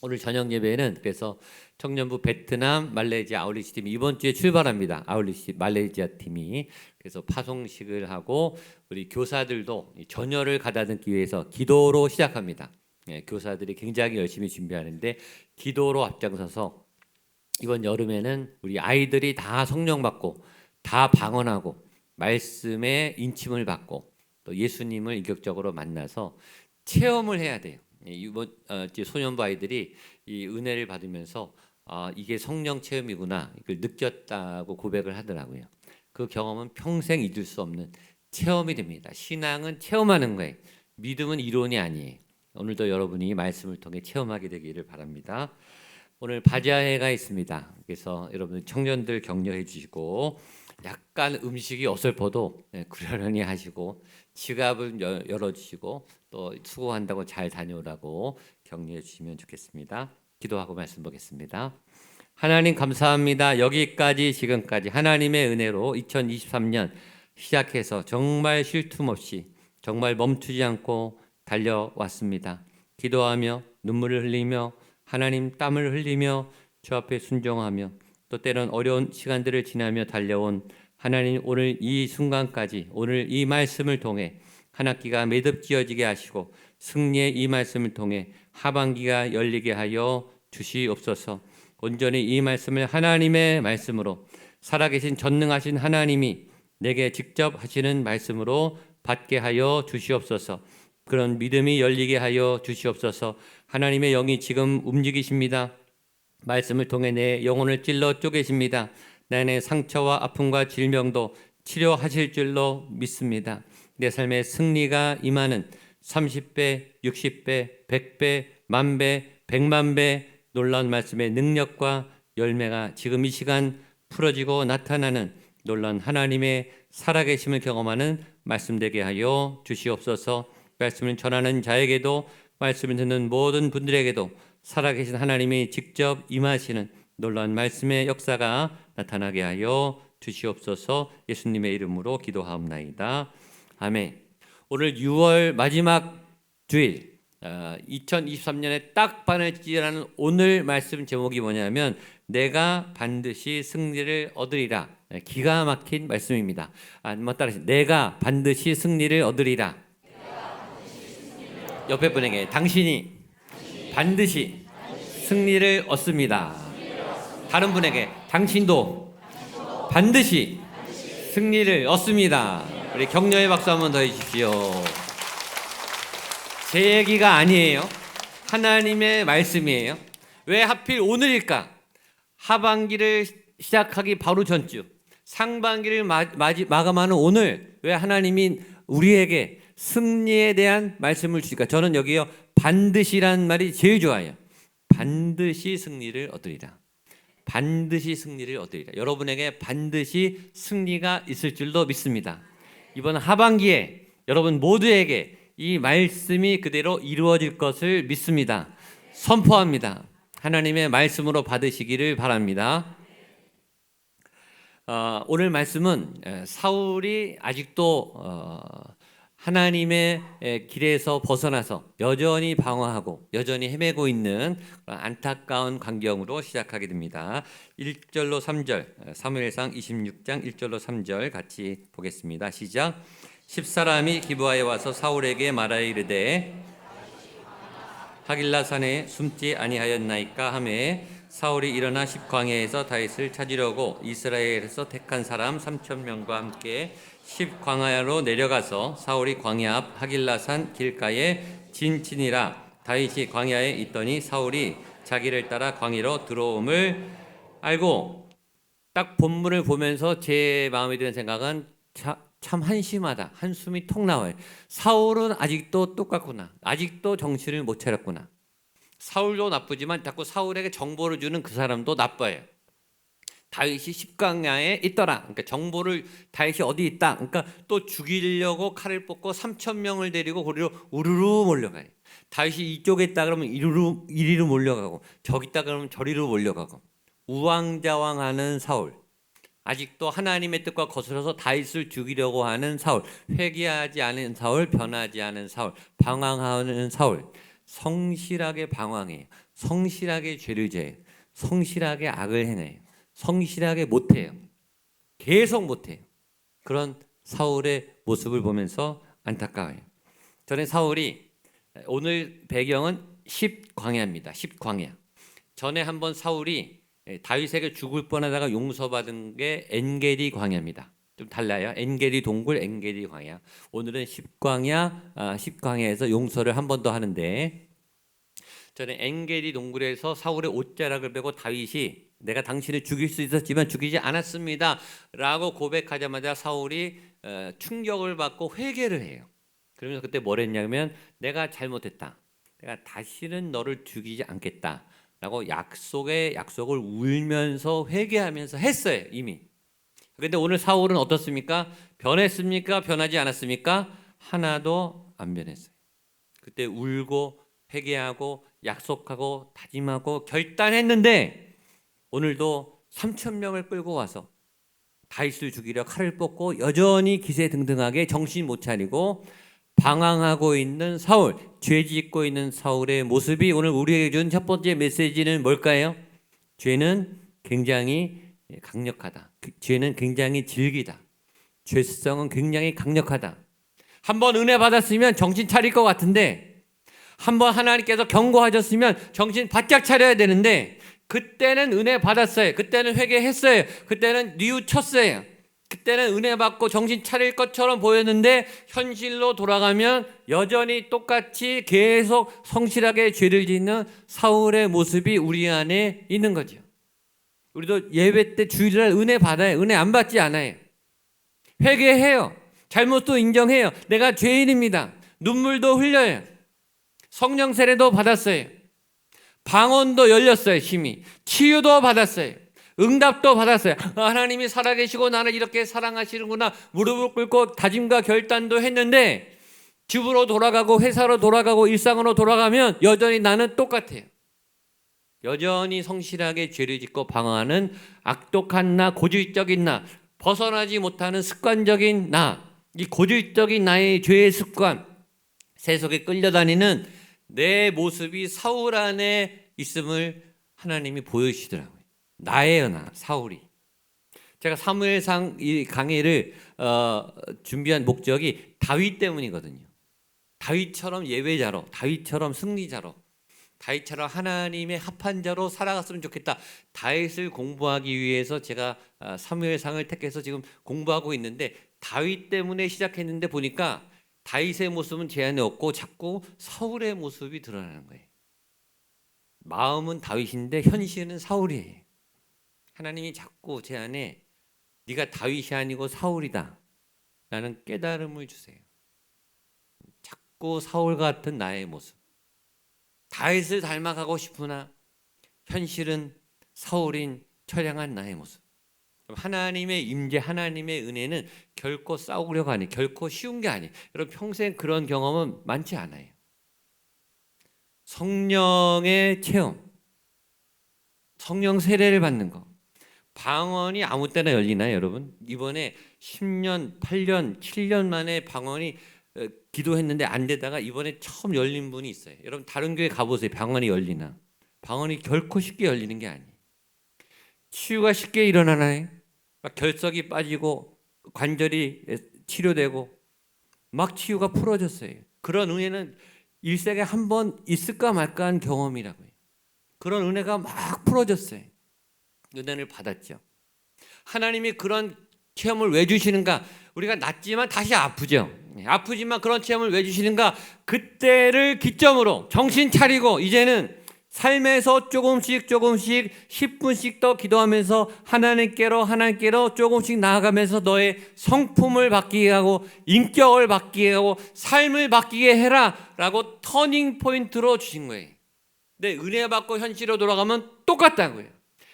오늘 저녁 예배는 그래서 청년부 베트남 말레이시아 아울리치 팀이 이번 주에 출발합니다. 아울리치 말레이시아 팀이 그래서 파송식을 하고 우리 교사들도 전열을 가다듬기 위해서 기도로 시작합니다. 교사들이 굉장히 열심히 준비하는데 기도로 앞장서서 이번 여름에는 우리 아이들이 다 성령 받고 다 방언하고 말씀의 인침을 받고 또 예수님을 인격적으로 만나서 체험을 해야 돼요. 이번 이제 소년부 아이들이 이 은혜를 받으면서 이게 성령 체험이구나 이걸 느꼈다고 고백을 하더라고요. 그 경험은 평생 잊을 수 없는 체험이 됩니다. 신앙은 체험하는 거예요. 믿음은 이론이 아니에요. 오늘도 여러분이 말씀을 통해 체험하게 되기를 바랍니다. 오늘 바자회가 있습니다. 그래서 여러분 청년들 격려해 주시고 약간 음식이 어설퍼도 그러려니 하시고 지갑을 열어주시고 또 수고한다고 잘 다녀오라고 격려해 주시면 좋겠습니다. 기도하고 말씀 보겠습니다. 하나님 감사합니다. 여기까지 지금까지 하나님의 은혜로 2023년 시작해서 정말 쉴 틈 없이 정말 멈추지 않고 달려왔습니다. 기도하며 눈물을 흘리며 하나님 땀을 흘리며 주 앞에 순종하며 또 때론 어려운 시간들을 지나며 달려온 하나님 오늘 이 순간까지 오늘 이 말씀을 통해 한 학기가 매듭지어지게 하시고 승리의 이 말씀을 통해 하반기가 열리게 하여 주시옵소서. 온전히 이 말씀을 하나님의 말씀으로 살아계신 전능하신 하나님이 내게 직접 하시는 말씀으로 받게 하여 주시옵소서. 그런 믿음이 열리게 하여 주시옵소서. 하나님의 영이 지금 움직이십니다. 말씀을 통해 내 영혼을 찔러 쪼개십니다. 내 상처와 아픔과 질병도 치료하실 줄로 믿습니다. 내 삶의 승리가 임하는 30배, 60배, 100배, 만배, 100만배 놀라운 말씀의 능력과 열매가 지금 이 시간 풀어지고 나타나는 놀라운 하나님의 살아계심을 경험하는 말씀 되게 하여 주시옵소서. 말씀을 전하는 자에게도 말씀을 듣는 모든 분들에게도 살아계신 하나님이 직접 임하시는 놀라운 말씀의 역사가 나타나게 하여 주시옵소서. 예수님의 이름으로 기도하옵나이다. 아멘. 오늘 6월 마지막 주일 2023년에 딱 반을 찌라는 오늘 말씀 제목이 뭐냐면 내가 반드시 승리를 얻으리라. 기가 막힌 말씀입니다. 한번 따라하세요. 내가 반드시 승리를 얻으리라. 옆에 분에게 당신이 반드시 승리를 얻습니다. 다른 분에게 당신도 반드시 승리를 얻습니다. 우리 격려의 박수 한번 더 해주십시오. 제 얘기가 아니에요. 하나님의 말씀이에요. 왜 하필 오늘일까? 하반기를 시작하기 바로 전주 상반기를 마감하는 오늘 왜 하나님이 우리에게 승리에 대한 말씀을 주실까? 저는 여기요 반드시란 말이 제일 좋아요. 반드시 승리를 얻으리라. 반드시 승리를 얻으리라. 여러분에게 반드시 승리가 있을 줄도 믿습니다. 이번 하반기에 여러분 모두에게 이 말씀이 그대로 이루어질 것을 믿습니다. 선포합니다. 하나님의 말씀으로 받으시기를 바랍니다. 오늘 말씀은 사울이 아직도 하나님의 길에서 벗어나서 여전히 방황하고 여전히 헤매고 있는 안타까운 광경으로 시작하게 됩니다. 1절로 3절 사무엘상 26장 1절로 3절 같이 보겠습니다. 시작. 10사람이 기브아에 와서 사울에게 말하여 이르되 하길라산에 숨지 아니하였나이까 하매 사울이 일어나 십광야에서 다윗을 찾으려고 이스라엘에서 택한 사람 3,000명과 함께 십광야로 내려가서 사울이 광야 앞 하길라산 길가에 진친이라. 다윗이 광야에 있더니 사울이 자기를 따라 광야로 들어옴을 알고. 딱 본문을 보면서 제 마음에 드는 생각은 참 한심하다. 한숨이 톡 나와요. 사울은 아직도 똑같구나. 아직도 정신을 못 차렸구나. 사울도 나쁘지만 자꾸 사울에게 정보를 주는 그 사람도 나빠요. 다윗이 십광야에 있더라. 그러니까 정보를 다윗이 어디 있다. 그러니까 또 죽이려고 칼을 뽑고 3,000명을 데리고 거기로 우르르 몰려가요. 다윗이 이쪽에 있다 그러면 이리로 몰려가고 저기 있다 그러면 저리로 몰려가고 우왕좌왕하는 사울. 아직도 하나님의 뜻과 거슬러서 다윗을 죽이려고 하는 사울. 회개하지 않은 사울, 변하지 않은 사울, 방황하는 사울. 성실하게 방황해요. 성실하게 죄를 져요. 성실하게 악을 해내요. 성실하게 못해요. 계속 못해요. 그런 사울의 모습을 보면서 안타까워요. 전에 사울이 오늘 배경은 십광야입니다. 십광야. 전에 한번 사울이 다윗에게 죽을 뻔하다가 용서받은 게 엔게디 광야입니다. 좀 달라요. 엔게디 동굴, 엔게디 광야. 오늘은 십광야에서 용서를 한 번 더 하는데, 저는 엔게디 동굴에서 사울의 옷자락을 베고 다윗이 내가 당신을 죽일 수 있었지만 죽이지 않았습니다 라고 고백하자마자 사울이 충격을 받고 회개를 해요. 그러면서 그때 뭘 했냐면, 내가 잘못했다, 내가 다시는 너를 죽이지 않겠다 라고 약속을 울면서 회개하면서 했어요 이미. 그런데 오늘 사울은 어떻습니까? 변했습니까? 변하지 않았습니까? 하나도 안 변했어요. 그때 울고 회개하고 약속하고 다짐하고 결단했는데, 오늘도 3,000명을 끌고 와서 다윗을 죽이려 칼을 뽑고 여전히 기세등등하게 정신 못 차리고 방황하고 있는 사울, 죄짓고 있는 사울의 모습이 오늘 우리에게 준 첫 번째 메시지는 뭘까요? 죄는 굉장히 강력하다. 죄는 굉장히 질기다. 죄성은 굉장히 강력하다. 한번 은혜 받았으면 정신 차릴 것 같은데, 한번 하나님께서 경고하셨으면 정신 바짝 차려야 되는데, 그때는 은혜 받았어요. 그때는 회개했어요. 그때는 뉘우쳤어요. 그때는 은혜 받고 정신 차릴 것처럼 보였는데, 현실로 돌아가면 여전히 똑같이 계속 성실하게 죄를 짓는 사울의 모습이 우리 안에 있는 거죠. 우리도 예배 때 주일날 은혜 받아요. 은혜 안 받지 않아요. 회개해요. 잘못도 인정해요. 내가 죄인입니다. 눈물도 흘려요. 성령 세례도 받았어요. 방언도 열렸어요. 힘이. 치유도 받았어요. 응답도 받았어요. 하나님이 살아계시고 나를 이렇게 사랑하시는구나. 무릎을 꿇고 다짐과 결단도 했는데, 집으로 돌아가고 회사로 돌아가고 일상으로 돌아가면 여전히 나는 똑같아요. 여전히 성실하게 죄를 짓고 방황하는 악독한 나, 고질적인 나, 벗어나지 못하는 습관적인 나, 이 고질적인 나의 죄의 습관, 세속에 끌려다니는 내 모습이 사울 안에 있음을 하나님이 보여주시더라고요. 나예요, 나, 사울이. 제가 사무엘상 이 강의를 준비한 목적이 다윗 때문이거든요. 다윗처럼 예배자로, 다윗처럼 승리자로, 다윗처럼 하나님의 합한 자로 살아갔으면 좋겠다. 다윗을 공부하기 위해서 제가 사무엘상을 택해서 지금 공부하고 있는데, 다윗 때문에 시작했는데 보니까 다윗의 모습은 제 안에 없고 자꾸 사울의 모습이 드러나는 거예요. 마음은 다윗인데 현실은 사울이에요. 하나님이 자꾸 제 안에 네가 다윗이 아니고 사울이다 라는 깨달음을 주세요. 자꾸 사울 같은 나의 모습, 다윗을 닮아가고 싶으나 현실은 사울인 처량한 나의 모습. 하나님의 임재, 하나님의 은혜는 결코 싸우려고 하니, 결코 쉬운 게 아니에요. 여러분 평생 그런 경험은 많지 않아요. 성령의 체험, 성령 세례를 받는 거, 방언이 아무 때나 열리나요, 여러분? 이번에 10년, 8년, 7년 만에 방언이 기도했는데 안 되다가 이번에 처음 열린 분이 있어요. 여러분 다른 교회 가보세요. 방언이 열리나? 방언이 결코 쉽게 열리는 게 아니에요. 치유가 쉽게 일어나나요? 막 결석이 빠지고 관절이 치료되고 막 치유가 풀어졌어요. 그런 은혜는 일생에 한 번 있을까 말까 한 경험이라고요. 그런 은혜가 막 풀어졌어요. 은혜를 받았죠. 하나님이 그런 체험을 왜 주시는가? 우리가 낫지만 다시 아프죠. 아프지만 그런 체험을 왜 주시는가? 그때를 기점으로 정신 차리고 이제는 삶에서 조금씩 10분씩 더 기도하면서 하나님께로 조금씩 나아가면서 너의 성품을 바뀌게 하고 인격을 바뀌게 하고 삶을 바뀌게 해라 라고 터닝 포인트로 주신 거예요. 근데 은혜 받고 현실로 돌아가면 똑같다고요.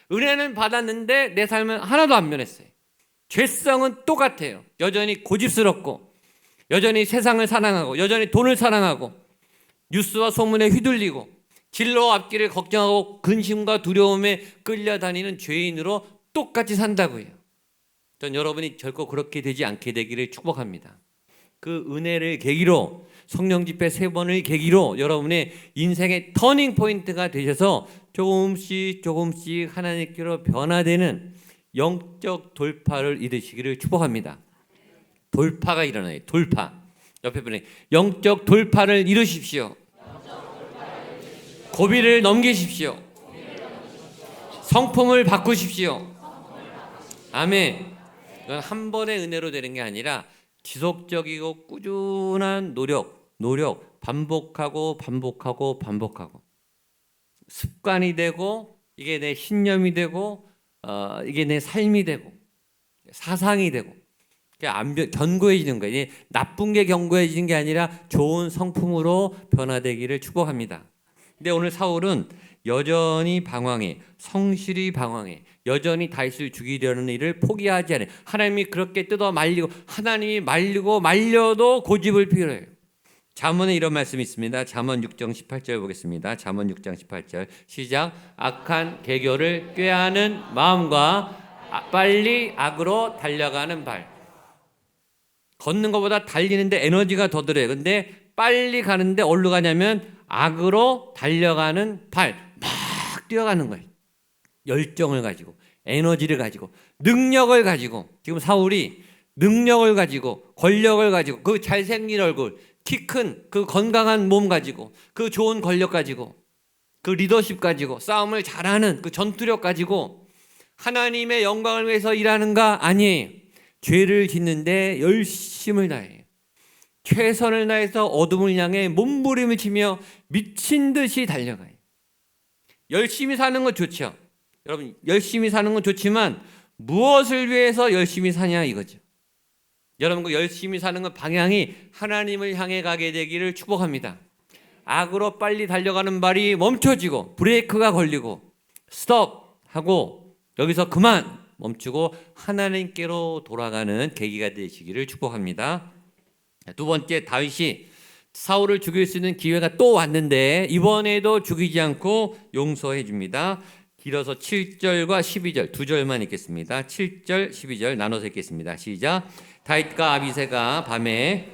은혜는 받았는데 내 삶은 하나도 안 변했어요. 죄성은 똑같아요. 여전히 고집스럽고 여전히 세상을 사랑하고 여전히 돈을 사랑하고 뉴스와 소문에 휘둘리고 진로 앞길을 걱정하고 근심과 두려움에 끌려다니는 죄인으로 똑같이 산다고요. 전 여러분이 결코 그렇게 되지 않게 되기를 축복합니다. 그 은혜를 계기로 성령 집회 3번을 계기로 여러분의 인생의 터닝 포인트가 되셔서 조금씩 하나님께로 변화되는 영적 돌파를 이루시기를 축복합니다. 돌파가 일어나요. 돌파. 옆에 분에 영적 돌파를 이루십시오. 고비를 넘기십시오. 성품을 바꾸십시오. 아멘. 이건 한 번의 은혜로 되는 게 아니라 지속적이고 꾸준한 노력, 반복하고 습관이 되고 이게 내 신념이 되고 이게 내 삶이 되고 사상이 되고 견고해지는 거예요. 나쁜 게 견고해지는 게 아니라 좋은 성품으로 변화되기를 축복합니다. 근데 오늘 사울은 여전히 방황해, 성실히 방황해, 여전히 다윗을 죽이려는 일을 포기하지 않아요. 하나님이 그렇게 뜯어 말리고 하나님이 말려도 고집을 피워요. 잠언에 이런 말씀이 있습니다. 잠언 6장 18절 보겠습니다. 잠언 6장 18절 시작. 악한 계교를 꾀하는 마음과 빨리 악으로 달려가는 발. 걷는 것보다 달리는데 에너지가 더 들어요. 근데 빨리 가는데 어디로 가냐면 악으로 달려가는 발. 막 뛰어가는 거예요. 열정을 가지고 에너지를 가지고 능력을 가지고 지금 사울이 능력을 가지고 권력을 가지고 그 잘생긴 얼굴 키 큰 그 건강한 몸 가지고 그 좋은 권력 가지고 그 리더십 가지고 싸움을 잘하는 그 전투력 가지고 하나님의 영광을 위해서 일하는가? 아니에요. 죄를 짓는데 열심을 다해요. 최선을 다해서 어둠을 향해 몸부림을 치며 미친 듯이 달려가요. 열심히 사는 건 좋죠. 여러분 열심히 사는 건 좋지만 무엇을 위해서 열심히 사냐 이거죠. 여러분 그 열심히 사는 건 방향이 하나님을 향해 가게 되기를 축복합니다. 악으로 빨리 달려가는 발이 멈춰지고 브레이크가 걸리고 스톱 하고 여기서 그만 멈추고 하나님께로 돌아가는 계기가 되시기를 축복합니다. 두 번째, 다윗이 사울을 죽일 수 있는 기회가 또 왔는데 이번에도 죽이지 않고 용서해 줍니다. 길어서 7절과 12절 두 절만 읽겠습니다. 7절 12절 나눠서 읽겠습니다. 시작. 다윗과 아비새가 밤에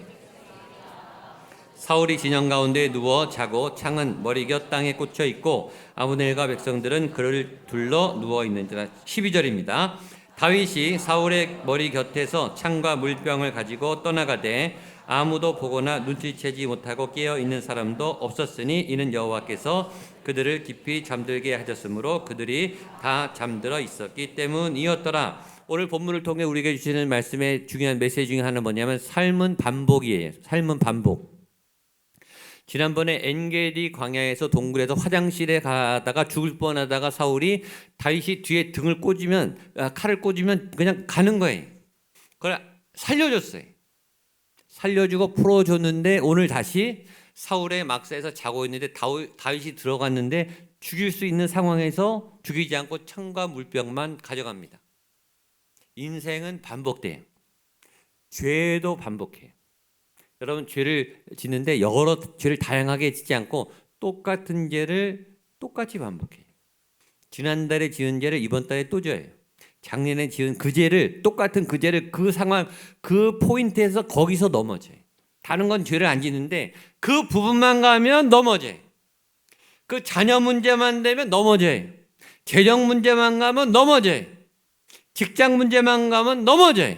사울이 진영 가운데 누워 자고 창은 머리곁 땅에 꽂혀 있고 아브넬과 백성들은 그를 둘러 누워 있는지라. 12절입니다. 다윗이 사울의 머리 곁에서 창과 물병을 가지고 떠나가되 아무도 보거나 눈치채지 못하고 깨어 있는 사람도 없었으니 이는 여호와께서 그들을 깊이 잠들게 하셨으므로 그들이 다 잠들어 있었기 때문이었더라. 오늘 본문을 통해 우리에게 주시는 말씀의 중요한 메시지 중에 하나는 뭐냐면 삶은 반복이에요. 삶은 반복. 지난번에 엔게디 광야에서 동굴에서 화장실에 가다가 죽을 뻔하다가 사울이 다윗이 뒤에 등을 꽂으면 칼을 꽂으면 그냥 가는 거예요. 그걸 살려줬어요. 살려주고 풀어줬는데 오늘 다시 사울의 막사에서 자고 있는데 다윗이 들어갔는데 죽일 수 있는 상황에서 죽이지 않고 창과 물병만 가져갑니다. 인생은 반복돼요. 죄도 반복해요. 여러분 죄를 짓는데 여러 죄를 다양하게 짓지 않고 똑같은 죄를 똑같이 반복해요. 지난달에 지은 죄를 이번 달에 또 져요. 작년에 지은 그 죄를 똑같은 그 죄를 그 상황 그 포인트에서 거기서 넘어져요. 다른 건 죄를 안 짓는데 그 부분만 가면 넘어져요. 그 자녀 문제만 되면 넘어져요. 재정 문제만 가면 넘어져요. 직장 문제만 가면 넘어져요.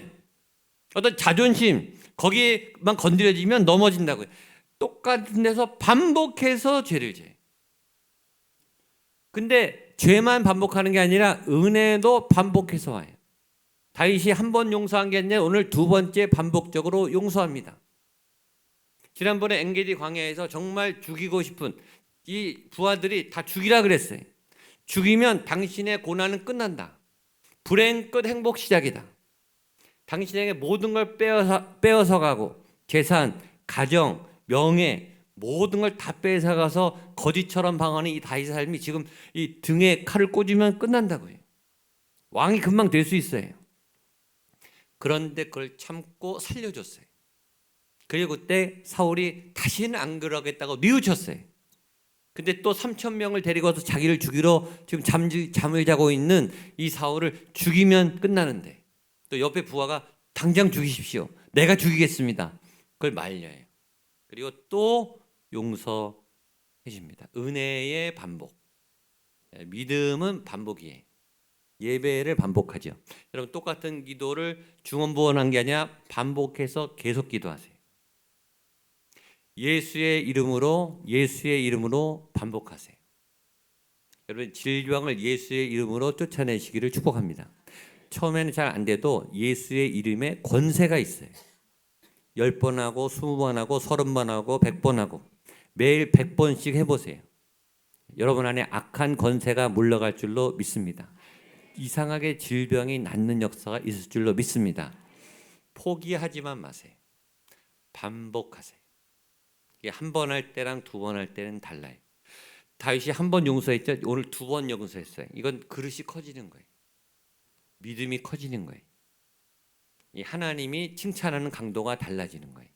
어떤 자존심 거기에만 건드려지면 넘어진다고요. 똑같은 데서 반복해서 죄를 져요. 근데 죄만 반복하는 게 아니라 은혜도 반복해서 와요. 다윗이 한 번 용서한 게 아니라 오늘 두 번째 반복적으로 용서합니다. 지난번에 엔게디 광야에서 정말 죽이고 싶은 이 부하들이 다 죽이라 그랬어요. 죽이면 당신의 고난은 끝난다. 불행 끝 행복 시작이다. 당신에게 모든 걸 빼어서 가고 재산, 가정, 명예 모든 걸 다 빼앗아가서 거지처럼 방하는 이 다윗의 삶이 지금 이 등에 칼을 꽂으면 끝난다고요. 왕이 금방 될 수 있어요. 그런데 그걸 참고 살려줬어요. 그리고 그때 사울이 다시는 안 그러겠다고 뉘우쳤어요. 근데 또 3,000명을 데리고 와서 자기를 죽이러 지금 잠을 자고 있는 이 사울을 죽이면 끝나는데 또 옆에 부하가 당장 죽이십시오. 내가 죽이겠습니다. 그걸 말려요. 그리고 또 용서해 줍니다. 은혜의 반복. 믿음은 반복이에요. 예배를 반복하죠. 여러분 똑같은 기도를 중언부언한 게 아니라 반복해서 계속 기도하세요. 예수의 이름으로 반복하세요. 여러분 질병을 예수의 이름으로 쫓아내시기를 축복합니다. 처음에는 잘 안 돼도 예수의 이름에 권세가 있어요. 10번 하고 20번 하고 30번 하고 100번 하고 매일 100번씩 해보세요. 여러분 안에 악한 권세가 물러갈 줄로 믿습니다. 이상하게 질병이 낫는 역사가 있을 줄로 믿습니다. 포기하지만 마세요. 반복하세요. 이게 한 번 할 때랑 두 번 할 때는 달라요. 다윗이 한 번 용서했죠. 오늘 2번 용서했어요. 이건 그릇이 커지는 거예요. 믿음이 커지는 거예요. 이 하나님이 칭찬하는 강도가 달라지는 거예요.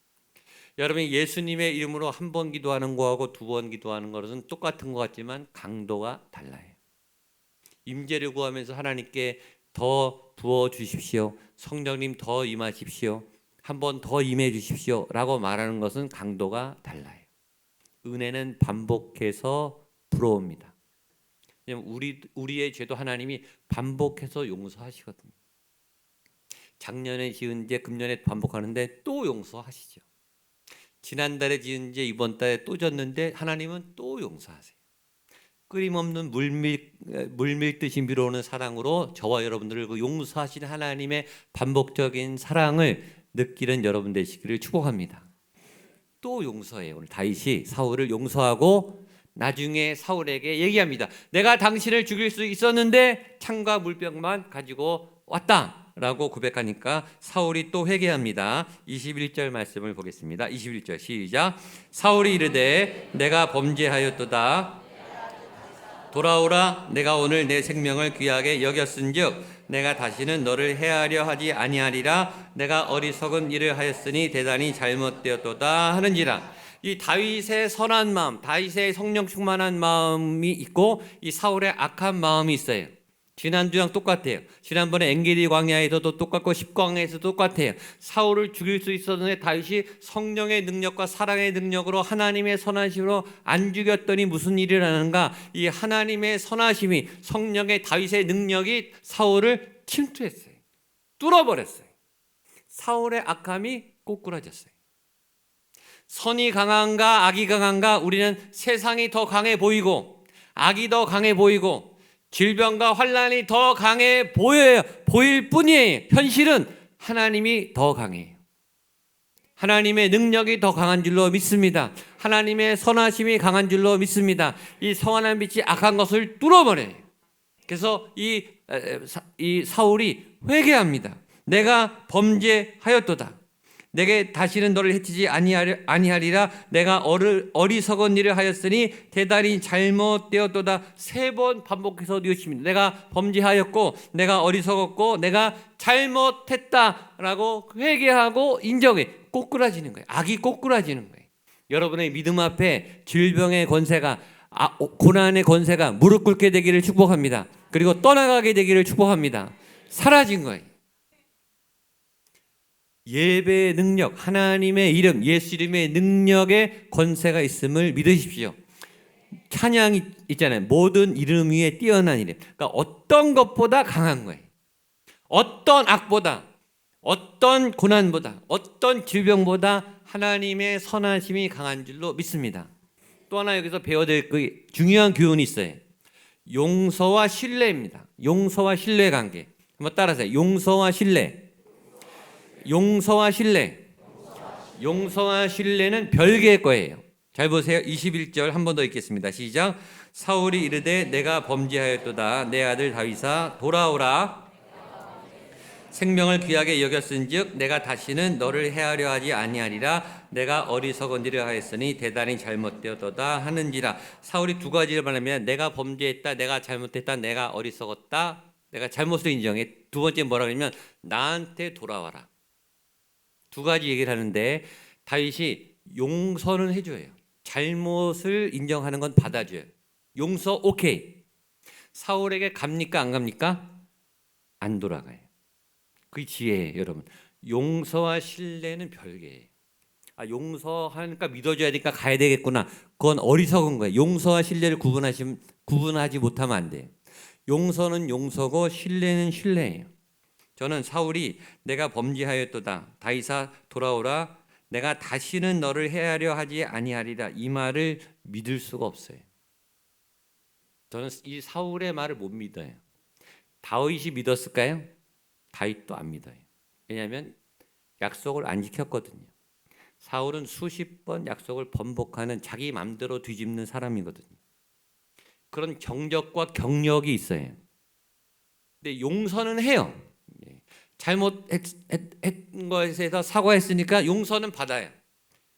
여러분이 예수님의 이름으로 한 번 기도하는 거하고 2번 기도하는 것은 똑같은 것 같지만 강도가 달라요. 임재를 구하면서 하나님께 더 부어 주십시오. 성령님 더 임하십시오. 한 번 더 임해 주십시오. 라고 말하는 것은 강도가 달라요. 은혜는 반복해서 불어옵니다. 왜냐하면 우리의 죄도 하나님이 반복해서 용서하시거든요. 작년에 지은 죄 금년에 반복하는데 또 용서하시죠. 지난달에 지은 죄 이번 달에 또 졌는데 하나님은 또 용서하세요. 끊임없는 물밀듯이 밀어오는 사랑으로 저와 여러분들을 그 용서하시는 하나님의 반복적인 사랑을 느끼는 여러분 되시기를 축복합니다. 또 용서해요. 오늘 다윗이 사울을 용서하고 나중에 사울에게 얘기합니다. 내가 당신을 죽일 수 있었는데 창과 물병만 가지고 왔다 라고 고백하니까 사울이 또 회개합니다. 21절 말씀을 보겠습니다. 21절 시작. 사울이 이르되 내가 범죄하였도다. 돌아오라. 내가 오늘 내 생명을 귀하게 여겼은즉 내가 다시는 너를 해하려 하지 아니하리라. 내가 어리석은 일을 하였으니 대단히 잘못되었도다 하는지라. 이 다윗의 선한 마음, 다윗의 성령 충만한 마음이 있고 이 사울의 악한 마음이 있어요. 지난주랑 똑같아요. 지난번에 엔게디 광야에서도 똑같고 십광야에서도 똑같아요. 사울을 죽일 수 있었는데 다윗이 성령의 능력과 사랑의 능력으로 하나님의 선하심으로 안 죽였더니 무슨 일이 일어나는가? 이 하나님의 선하심이 성령의 다윗의 능력이 사울을 침투했어요. 뚫어버렸어요. 사울의 악함이 꼬꾸라졌어요. 선이 강한가 악이 강한가? 우리는 세상이 더 강해 보이고 악이 더 강해 보이고 질병과 환난이 더 강해 보일 뿐이에요. 현실은 하나님이 더 강해요. 하나님의 능력이 더 강한 줄로 믿습니다. 하나님의 선하심이 강한 줄로 믿습니다. 이 성한한 빛이 악한 것을 뚫어버려요. 그래서 이 사울이 회개합니다. 내가 범죄하였도다. 내게 다시는 너를 해치지 아니하리라. 내가 어리석은 일을 하였으니 대단히 잘못되었도다. 3번 반복해서 뉘우칩니다. 내가 범죄하였고 내가 어리석었고 내가 잘못했다라고 회개하고 인정해. 꼬꾸라지는 거예요. 악이 꼬꾸라지는 거예요. 여러분의 믿음 앞에 질병의 권세가 고난의 권세가 무릎 꿇게 되기를 축복합니다. 그리고 떠나가게 되기를 축복합니다. 사라진 거예요. 예배의 능력, 하나님의 이름, 예수 이름의 능력의 권세가 있음을 믿으십시오. 찬양이 있잖아요. 모든 이름 위에 뛰어난 이름. 그러니까 어떤 것보다 강한 거예요. 어떤 악보다, 어떤 고난보다, 어떤 질병보다 하나님의 선하심이 강한 줄로 믿습니다. 또 하나 여기서 배워야 될 그 중요한 교훈이 있어요. 용서와 신뢰입니다. 용서와 신뢰 관계. 한번 따라하세요. 용서와 신뢰. 용서와 신뢰. 용서와 신뢰는 별개의 거예요. 잘 보세요. 21절 한 번 더 읽겠습니다. 시작. 사울이 이르되 내가 범죄하였도다. 내 아들 다윗아 돌아오라. 생명을 귀하게 여겼은즉 내가 다시는 너를 해하려 하지 아니하리라. 내가 어리석은 일을 하였으니 대단히 잘못되었도다 하는지라. 사울이 2가지를 말하면 내가 범죄했다, 내가 잘못했다, 내가 어리석었다, 내가 잘못을 인정해. 2번째 뭐라 그러냐면 나한테 돌아와라. 2가지 얘기를 하는데 다윗이 용서는 해줘요. 잘못을 인정하는 건 받아줘요. 용서 오케이. 사울에게 갑니까 안 갑니까? 안 돌아가요. 그게 지혜예요. 여러분. 용서와 신뢰는 별개예요. 용서하니까 믿어줘야 되니까 가야 되겠구나. 그건 어리석은 거예요. 용서와 신뢰를 구분하지 못하면 안 돼요. 용서는 용서고 신뢰는 신뢰예요. 저는 사울이 내가 범죄하였도다. 다윗아 돌아오라. 내가 다시는 너를 해하려 하지 아니하리라. 이 말을 믿을 수가 없어요. 저는 이 사울의 말을 못 믿어요. 다윗이 믿었을까요? 다윗도 안 믿어요. 왜냐하면 약속을 안 지켰거든요. 사울은 수십 번 약속을 번복하는 자기 마음대로 뒤집는 사람이거든요. 그런 경적과 경력이 있어요. 근데 용서는 해요. 잘못한 것에 대해서 사과했으니까 용서는 받아요.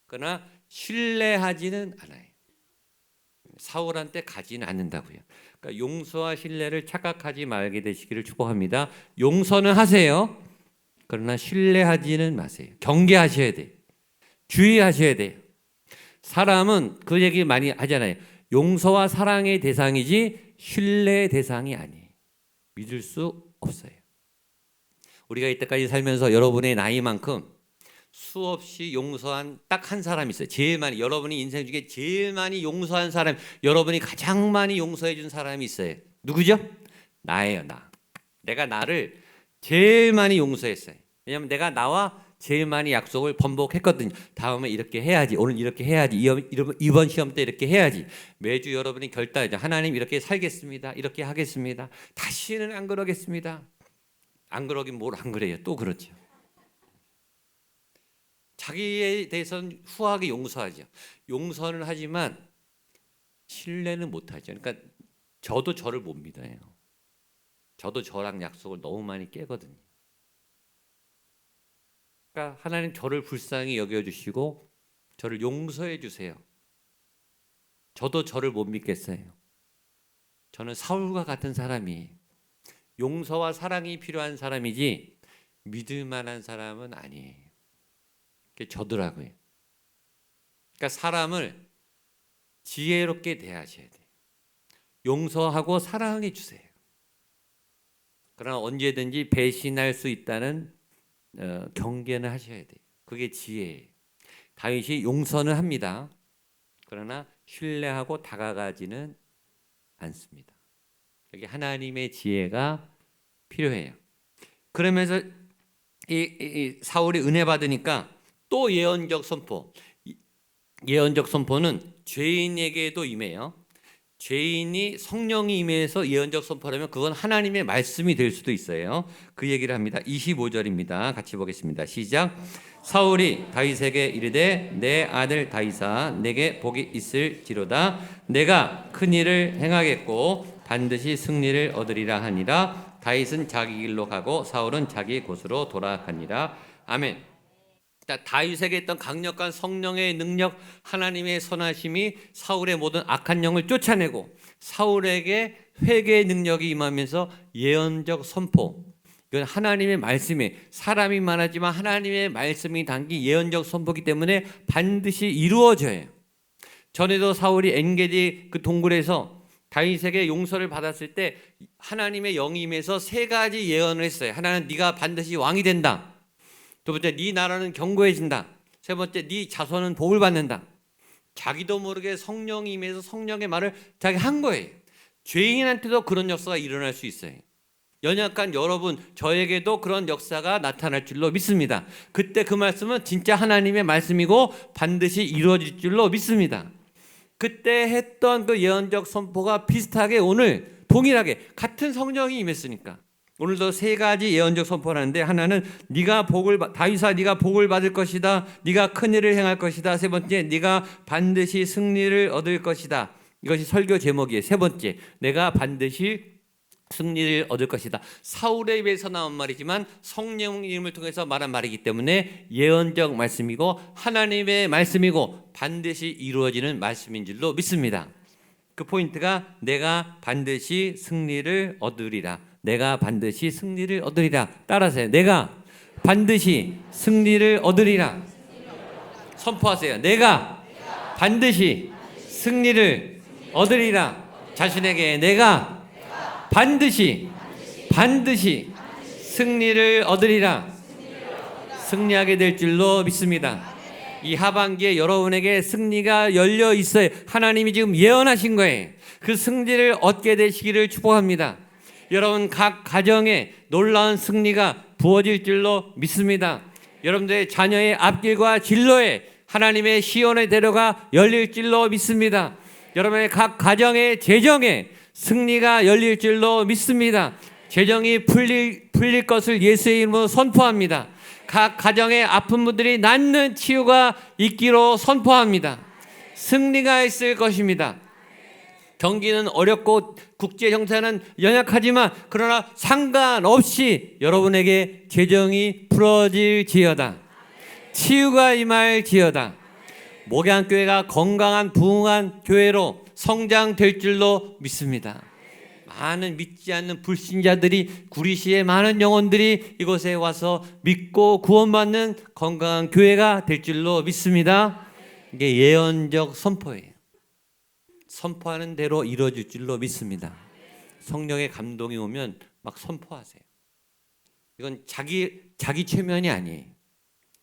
그러나 신뢰하지는 않아요. 사울한테 가지는 않는다고요. 그러니까 용서와 신뢰를 착각하지 말게 되시기를 축복합니다. 용서는 하세요. 그러나 신뢰하지는 마세요. 경계하셔야 돼요. 주의하셔야 돼요. 사람은 그 얘기 많이 하잖아요. 용서와 사랑의 대상이지 신뢰의 대상이 아니에요. 믿을 수 없어요. 우리가 이때까지 살면서 여러분의 나이만큼 수없이 용서한 딱 한 사람이 있어요. 제일 많이, 여러분이 인생 중에 제일 많이 용서한 사람, 여러분이 가장 많이 용서해 준 사람이 있어요. 누구죠? 나예요. 내가 나를 제일 많이 용서했어요. 왜냐하면 내가 나와 제일 많이 약속을 번복했거든요. 다음에 이렇게 해야지, 오늘 이렇게 해야지, 이번 시험 때 이렇게 해야지. 매주 여러분이 결단하죠. 하나님 이렇게 살겠습니다. 이렇게 하겠습니다. 다시는 안 그러겠습니다. 안 그러긴 뭘 안 그래요. 또 그렇죠. 자기에 대해서는 후하게 용서하죠. 용서는 하지만 신뢰는 못하죠. 그러니까 저도 저를 못 믿어요. 저도 저랑 약속을 너무 많이 깨거든요. 그러니까 하나님 저를 불쌍히 여겨주시고 저를 용서해 주세요. 저도 저를 못 믿겠어요. 저는 사울과 같은 사람이에요. 용서와 사랑이 필요한 사람이지 믿을 만한 사람은 아니에요. 그게 저더라고요. 그러니까 사람을 지혜롭게 대하셔야 돼요. 용서하고 사랑해 주세요. 그러나 언제든지 배신할 수 있다는 경계는 하셔야 돼요. 그게 지혜예요. 다윗이 용서는 합니다. 그러나 신뢰하고 다가가지는 않습니다. 여기 하나님의 지혜가 필요해요. 그러면서 이 사울이 은혜 받으니까 또 예언적 선포. 예언적 선포는 죄인에게도 임해요. 죄인이 성령이 임해서 예언적 선포라면 그건 하나님의 말씀이 될 수도 있어요. 그 얘기를 합니다. 25절입니다. 같이 보겠습니다. 시작. 사울이 다윗에게 이르되 내 아들 다윗아 내게 복이 있을지로다. 내가 큰 일을 행하겠고 반드시 승리를 얻으리라 하니라. 다윗은 자기 길로 가고 사울은 자기 곳으로 돌아가니라. 아멘. 다윗에게 있던 강력한 성령의 능력, 하나님의 선하심이 사울의 모든 악한 영을 쫓아내고 사울에게 회개의 능력이 임하면서 예언적 선포. 이건 하나님의 말씀에 사람이 말하지만 하나님의 말씀이 담긴 예언적 선포이기 때문에 반드시 이루어져요. 전에도 사울이 엔게디 그 동굴에서 다윗에게 용서를 받았을 때 하나님의 영이 임해서 세 가지 예언을 했어요. 하나는 네가 반드시 왕이 된다. 두 번째, 네 나라는 견고해진다. 세 번째, 네 자손은 복을 받는다. 자기도 모르게 성령이 임해서 성령의 말을 자기 한 거예요. 죄인한테도 그런 역사가 일어날 수 있어요. 연약한 여러분, 저에게도 그런 역사가 나타날 줄로 믿습니다. 그때 그 말씀은 진짜 하나님의 말씀이고 반드시 이루어질 줄로 믿습니다. 그때 했던 그 예언적 선포가 비슷하게 오늘 동일하게 같은 성령이 임했으니까 오늘도 세 가지 예언적 선포를 하는데 하나는 네가 다윗아 네가 복을 받을 것이다. 네가 큰 일을 행할 것이다. 세 번째, 네가 반드시 승리를 얻을 것이다. 이것이 설교 제목이에요. 세 번째, 내가 반드시 승리를 얻을 것이다. 사울의 입에서 나온 말이지만 성령님을 통해서 말한 말이기 때문에 예언적 말씀이고 하나님의 말씀이고 반드시 이루어지는 말씀인 줄로 믿습니다. 그 포인트가 내가 반드시 승리를 얻으리라. 내가 반드시 승리를 얻으리라. 따라하세요. 내가 반드시 승리를 얻으리라. 선포하세요. 내가 반드시 승리를 얻으리라. 자신에게 내가 반드시 승리를 얻으리라. 승리하게 될 줄로 믿습니다. 이 하반기에 여러분에게 승리가 열려 있어요. 하나님이 지금 예언하신 거예요. 그 승리를 얻게 되시기를 축복합니다. 여러분 각 가정에 놀라운 승리가 부어질 줄로 믿습니다. 여러분들의 자녀의 앞길과 진로에 하나님의 시온의 대로가 열릴 줄로 믿습니다. 여러분의 각 가정의 재정에 승리가 열릴 줄로 믿습니다. 재정이 풀릴 것을 예수의 이름으로 선포합니다. 각 가정의 아픈 분들이 낫는 치유가 있기로 선포합니다. 승리가 있을 것입니다. 경기는 어렵고 국제 정세는 연약하지만 그러나 상관없이 여러분에게 재정이 풀어질지어다. 치유가 임할지어다. 목양교회가 건강한 부흥한 교회로 성장될 줄로 믿습니다. 많은 믿지 않는 불신자들이 구리시의 많은 영혼들이 이곳에 와서 믿고 구원받는 건강한 교회가 될 줄로 믿습니다. 이게 예언적 선포예요. 선포하는 대로 이루어질 줄로 믿습니다. 성령의 감동이 오면 막 선포하세요. 이건 자기 최면이 아니에요.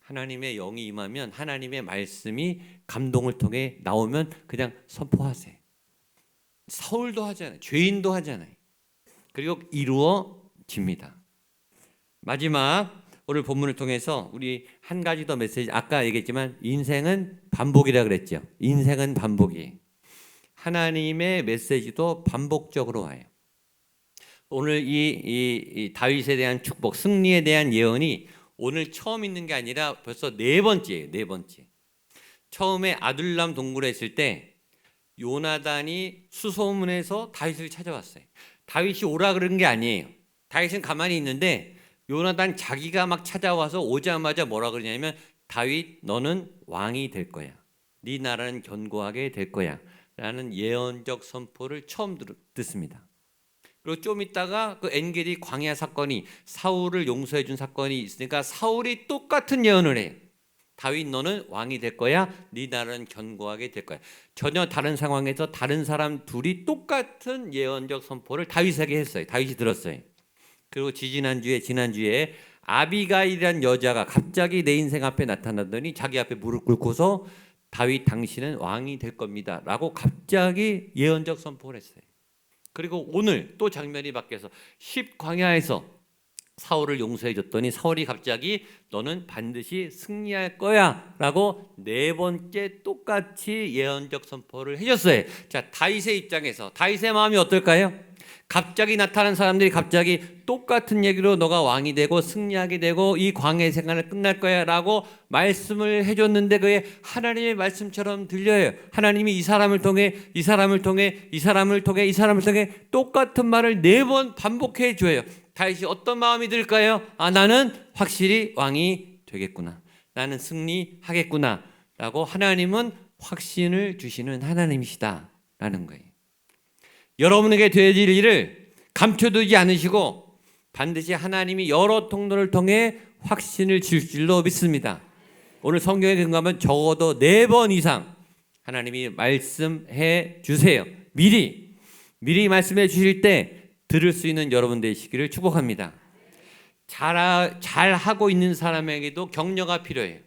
하나님의 영이 임하면 하나님의 말씀이 감동을 통해 나오면 그냥 선포하세요. 사울도 하잖아요. 죄인도 하잖아요. 그리고 이루어집니다. 마지막 오늘 본문을 통해서 우리 한 가지 더 메시지, 아까 얘기했지만 인생은 반복이라 그랬죠. 인생은 반복이에요. 하나님의 메시지도 반복적으로 와요. 오늘 이 다윗에 대한 축복, 승리에 대한 예언이 오늘 처음 있는 게 아니라 벌써 네 번째예요. 네 번째. 처음에 아둘람 동굴에 있을 때 요나단이 수소문해서 다윗을 찾아왔어요. 다윗이 오라 그런 게 아니에요. 다윗은 가만히 있는데 요나단 자기가 막 찾아와서 오자마자 뭐라 그러냐면 다윗 너는 왕이 될 거야. 네 나라는 견고하게 될 거야. 라는 예언적 선포를 처음 듣습니다. 그리고 좀 있다가 그 엔게디 광야 사건이 사울을 용서해 준 사건이 있으니까 사울이 똑같은 예언을 해요. 다윗 너는 왕이 될 거야. 네 나라는 견고하게 될 거야. 전혀 다른 상황에서 다른 사람 둘이 똑같은 예언적 선포를 다윗에게 했어요. 다윗이 들었어요. 그리고 지난주에 아비가일이라는 여자가 갑자기 내 인생 앞에 나타나더니 자기 앞에 무릎 꿇고서 다윗 당신은 왕이 될 겁니다 라고 갑자기 예언적 선포를 했어요. 그리고 오늘 또 장면이 바뀌어서 10광야에서 사울을 용서해 줬더니 사울이 갑자기 너는 반드시 승리할 거야 라고 네 번째 똑같이 예언적 선포를 해줬어요. 자, 다윗의 입장에서 다윗의 마음이 어떨까요? 갑자기 나타난 사람들이 갑자기 똑같은 얘기로 너가 왕이 되고 승리하게 되고 이 광야의 생활을 끝날 거야 라고 말씀을 해줬는데 그게 하나님의 말씀처럼 들려요. 하나님이 이 사람을 통해 똑같은 말을 네 번 반복해 줘요. 다윗이 어떤 마음이 들까요? 나는 확실히 왕이 되겠구나. 나는 승리하겠구나 라고 하나님은 확신을 주시는 하나님이시다 라는 거예요. 여러분에게 되어질 일을 감춰두지 않으시고 반드시 하나님이 여러 통로를 통해 확신을 줄 줄로 믿습니다. 오늘 성경에 근거하면 적어도 4번 이상 하나님이 말씀해 주세요. 미리 말씀해 주실 때 들을 수 있는 여러분 되시기를 축복합니다. 잘하고 있는 사람에게도 격려가 필요해요.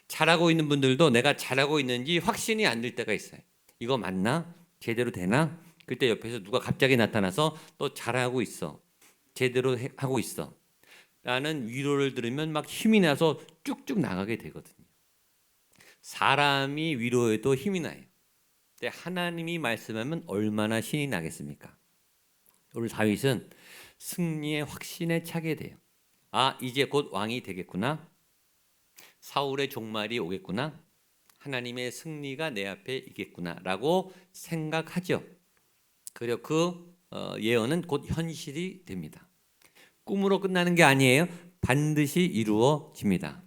잘하고 있는 분들도 내가 잘하고 있는지 확신이 안 들 때가 있어요. 이거 맞나? 제대로 되나? 그때 옆에서 누가 갑자기 나타나서 너 잘하고 있어. 제대로 하고 있어. 라는 위로를 들으면 막 힘이 나서 쭉쭉 나가게 되거든요. 사람이 위로해도 힘이 나요. 근데 하나님이 말씀하면 얼마나 신이 나겠습니까? 오늘 다윗은 승리의 확신에 차게 돼요. 이제 곧 왕이 되겠구나. 사울의 종말이 오겠구나. 하나님의 승리가 내 앞에 있겠구나 라고 생각하죠. 그리고 그 예언은 곧 현실이 됩니다. 꿈으로 끝나는 게 아니에요. 반드시 이루어집니다.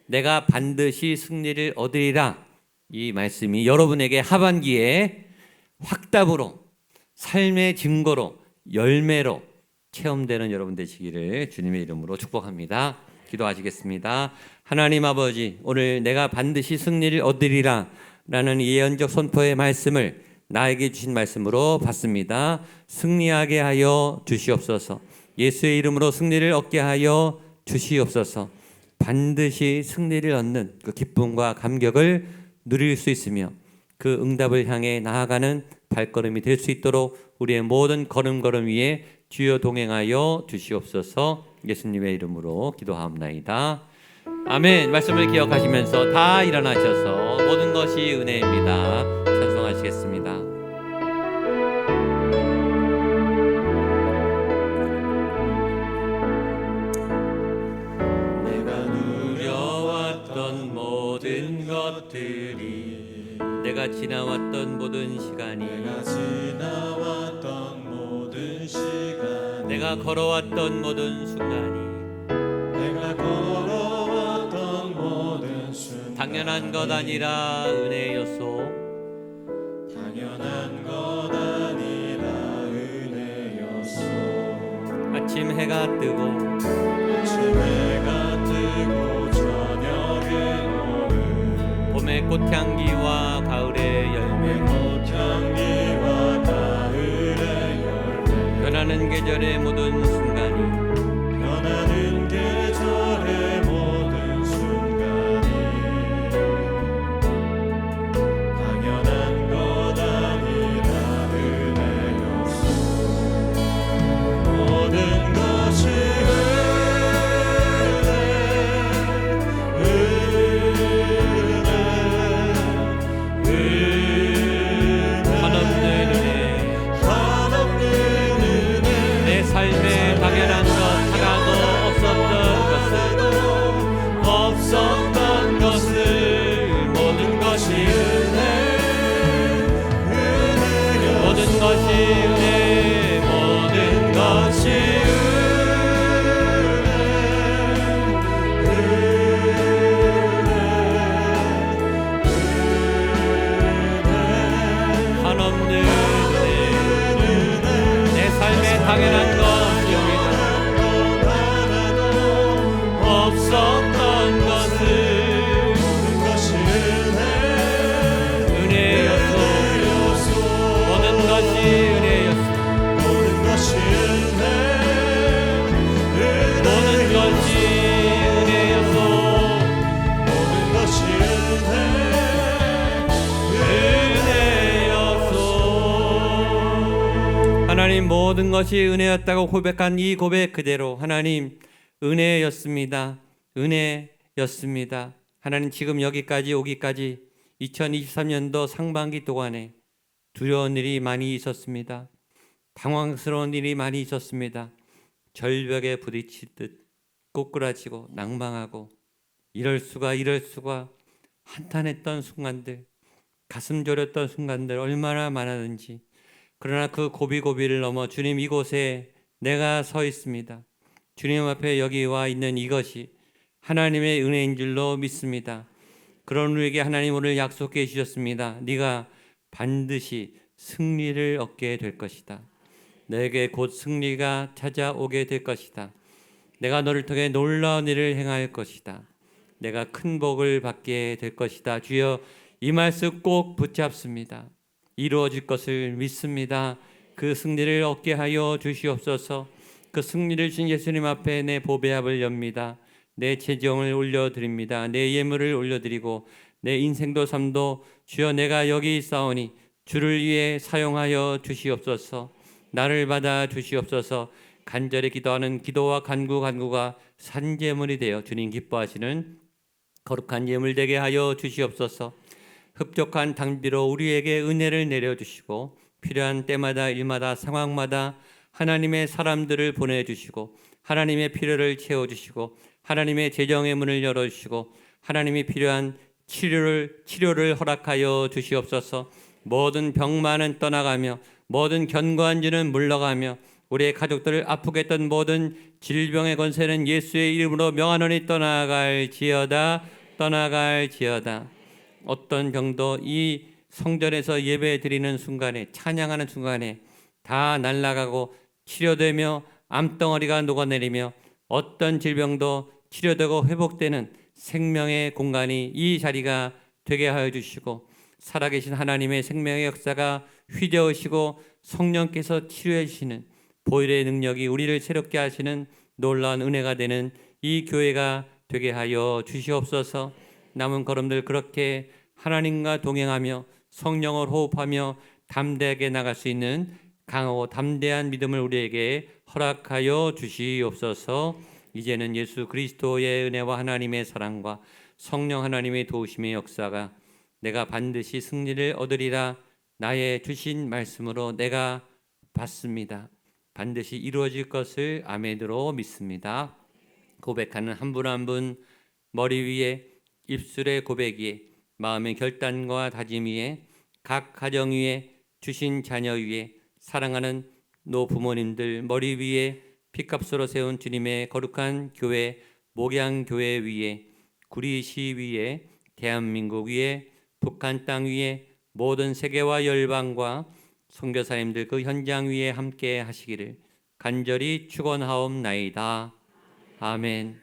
내가 반드시 승리를 얻으리라. 이 말씀이 여러분에게 하반기에 확답으로 삶의 증거로 열매로 체험되는 여러분 되시기를 주님의 이름으로 축복합니다. 기도하시겠습니다. 하나님 아버지, 오늘 내가 반드시 승리를 얻으리라 라는 예언적 선포의 말씀을 나에게 주신 말씀으로 받습니다. 승리하게 하여 주시옵소서. 예수의 이름으로 승리를 얻게 하여 주시옵소서. 반드시 승리를 얻는 그 기쁨과 감격을 누릴 수 있으며 그 응답을 향해 나아가는 발걸음이 될 수 있도록 우리의 모든 걸음걸음 위에 주여 동행하여 주시옵소서. 예수님의 이름으로 기도하옵나이다. 아멘. 말씀을 기억하시면서 다 일어나셔서 모든 것이 은혜입니다. 찬송하시겠습니다. 것들이 내가 지나왔던 모든 시간이 내가 지나왔던 모든 시간 내가 걸어왔던 모든 순간이 내가 걸어왔던 모든 순간 당연한 것 아니라 은혜였소. 당연한 것 아니라 은혜였소. 아침 해가 뜨고 아침 해가 뜨고 저녁에 오는 봄의 꽃향기와 가을의 열매 꽃향기와 가을의 열매 변하는 계절의 모든 순간이 변하는 계절의 모든 순간이 당연한 것 아니라 은혜였소. 모든 것이 한없는 은혜 한없는 은혜 내 삶에 당연한 것 하나도 없었던 것을 모든 것이 은혜 모든 것이 은혜 모든 것이 한없는 은혜 내 삶에 당연한 것입니다. 없었던 것을 은혜였소. 모든 것이 은혜였소. 모든 것이 은혜였소. 하나님 모든 것이 은혜였다고 고백한 이 고백 그대로 하나님 은혜였습니다. 은혜였습니다. 하나님 지금 여기까지 오기까지 2023년도 상반기 동안에 두려운 일이 많이 있었습니다. 당황스러운 일이 많이 있었습니다. 절벽에 부딪히듯 꼬꾸라지고 낭망하고 이럴 수가 한탄했던 순간들, 가슴 졸였던 순간들 얼마나 많았는지. 그러나 그 고비고비를 넘어 주님 이곳에 내가 서 있습니다. 주님 앞에 여기 와 있는 이것이 하나님의 은혜인 줄로 믿습니다. 그런 우리에게 하나님 오늘 약속해 주셨습니다. 네가 반드시 승리를 얻게 될 것이다. 내게 곧 승리가 찾아오게 될 것이다. 내가 너를 통해 놀라운 일을 행할 것이다. 내가 큰 복을 받게 될 것이다. 주여 이 말씀 꼭 붙잡습니다. 이루어질 것을 믿습니다. 그 승리를 얻게 하여 주시옵소서. 그 승리를 준 예수님 앞에 내 보배압을 엽니다. 내 재정을 올려드립니다. 내 예물을 올려드리고 내 인생도 삶도 주여 내가 여기 있사오니 주를 위해 사용하여 주시옵소서. 나를 받아 주시옵소서. 간절히 기도하는 기도와 간구가 산제물이 되어 주님 기뻐하시는 거룩한 예물 되게 하여 주시옵소서. 흡족한 당비로 우리에게 은혜를 내려주시고 필요한 때마다 일마다 상황마다 하나님의 사람들을 보내주시고 하나님의 필요를 채워주시고 하나님의 재정의 문을 열어주시고 하나님이 필요한 치료를 허락하여 주시옵소서. 모든 병만은 떠나가며 모든 견고한지는 물러가며 우리의 가족들을 아프게 했던 모든 질병의 권세는 예수의 이름으로 명하노니 떠나갈지어다. 어떤 병도 이 성전에서 예배 드리는 순간에 찬양하는 순간에 다 날아가고 치료되며 암덩어리가 녹아내리며 어떤 질병도 치료되고 회복되는 생명의 공간이 이 자리가 되게 하여 주시고 살아계신 하나님의 생명의 역사가 휘저으시고 성령께서 치료해 주시는 보혈의 능력이 우리를 새롭게 하시는 놀라운 은혜가 되는 이 교회가 되게 하여 주시옵소서. 남은 걸음들 그렇게 하나님과 동행하며 성령을 호흡하며 담대하게 나갈 수 있는 강하고 담대한 믿음을 우리에게 허락하여 주시옵소서. 이제는 예수 그리스도의 은혜와 하나님의 사랑과 성령 하나님의 도우심의 역사가 내가 반드시 승리를 얻으리라 나의 주신 말씀으로 내가 받습니다. 반드시 이루어질 것을 아멘으로 믿습니다. 고백하는 한 분 한 분 머리 위에 입술의 고백 위에 마음의 결단과 다짐 위에 각 가정 위에 주신 자녀 위에 사랑하는 노부모님들 머리 위에 피값으로 세운 주님의 거룩한 교회 목양교회 위에 구리시 위에 대한민국 위에 북한 땅 위에 모든 세계와 열방과 선교사님들 그 현장 위에 함께 하시기를 간절히 축원하옵나이다. 아멘.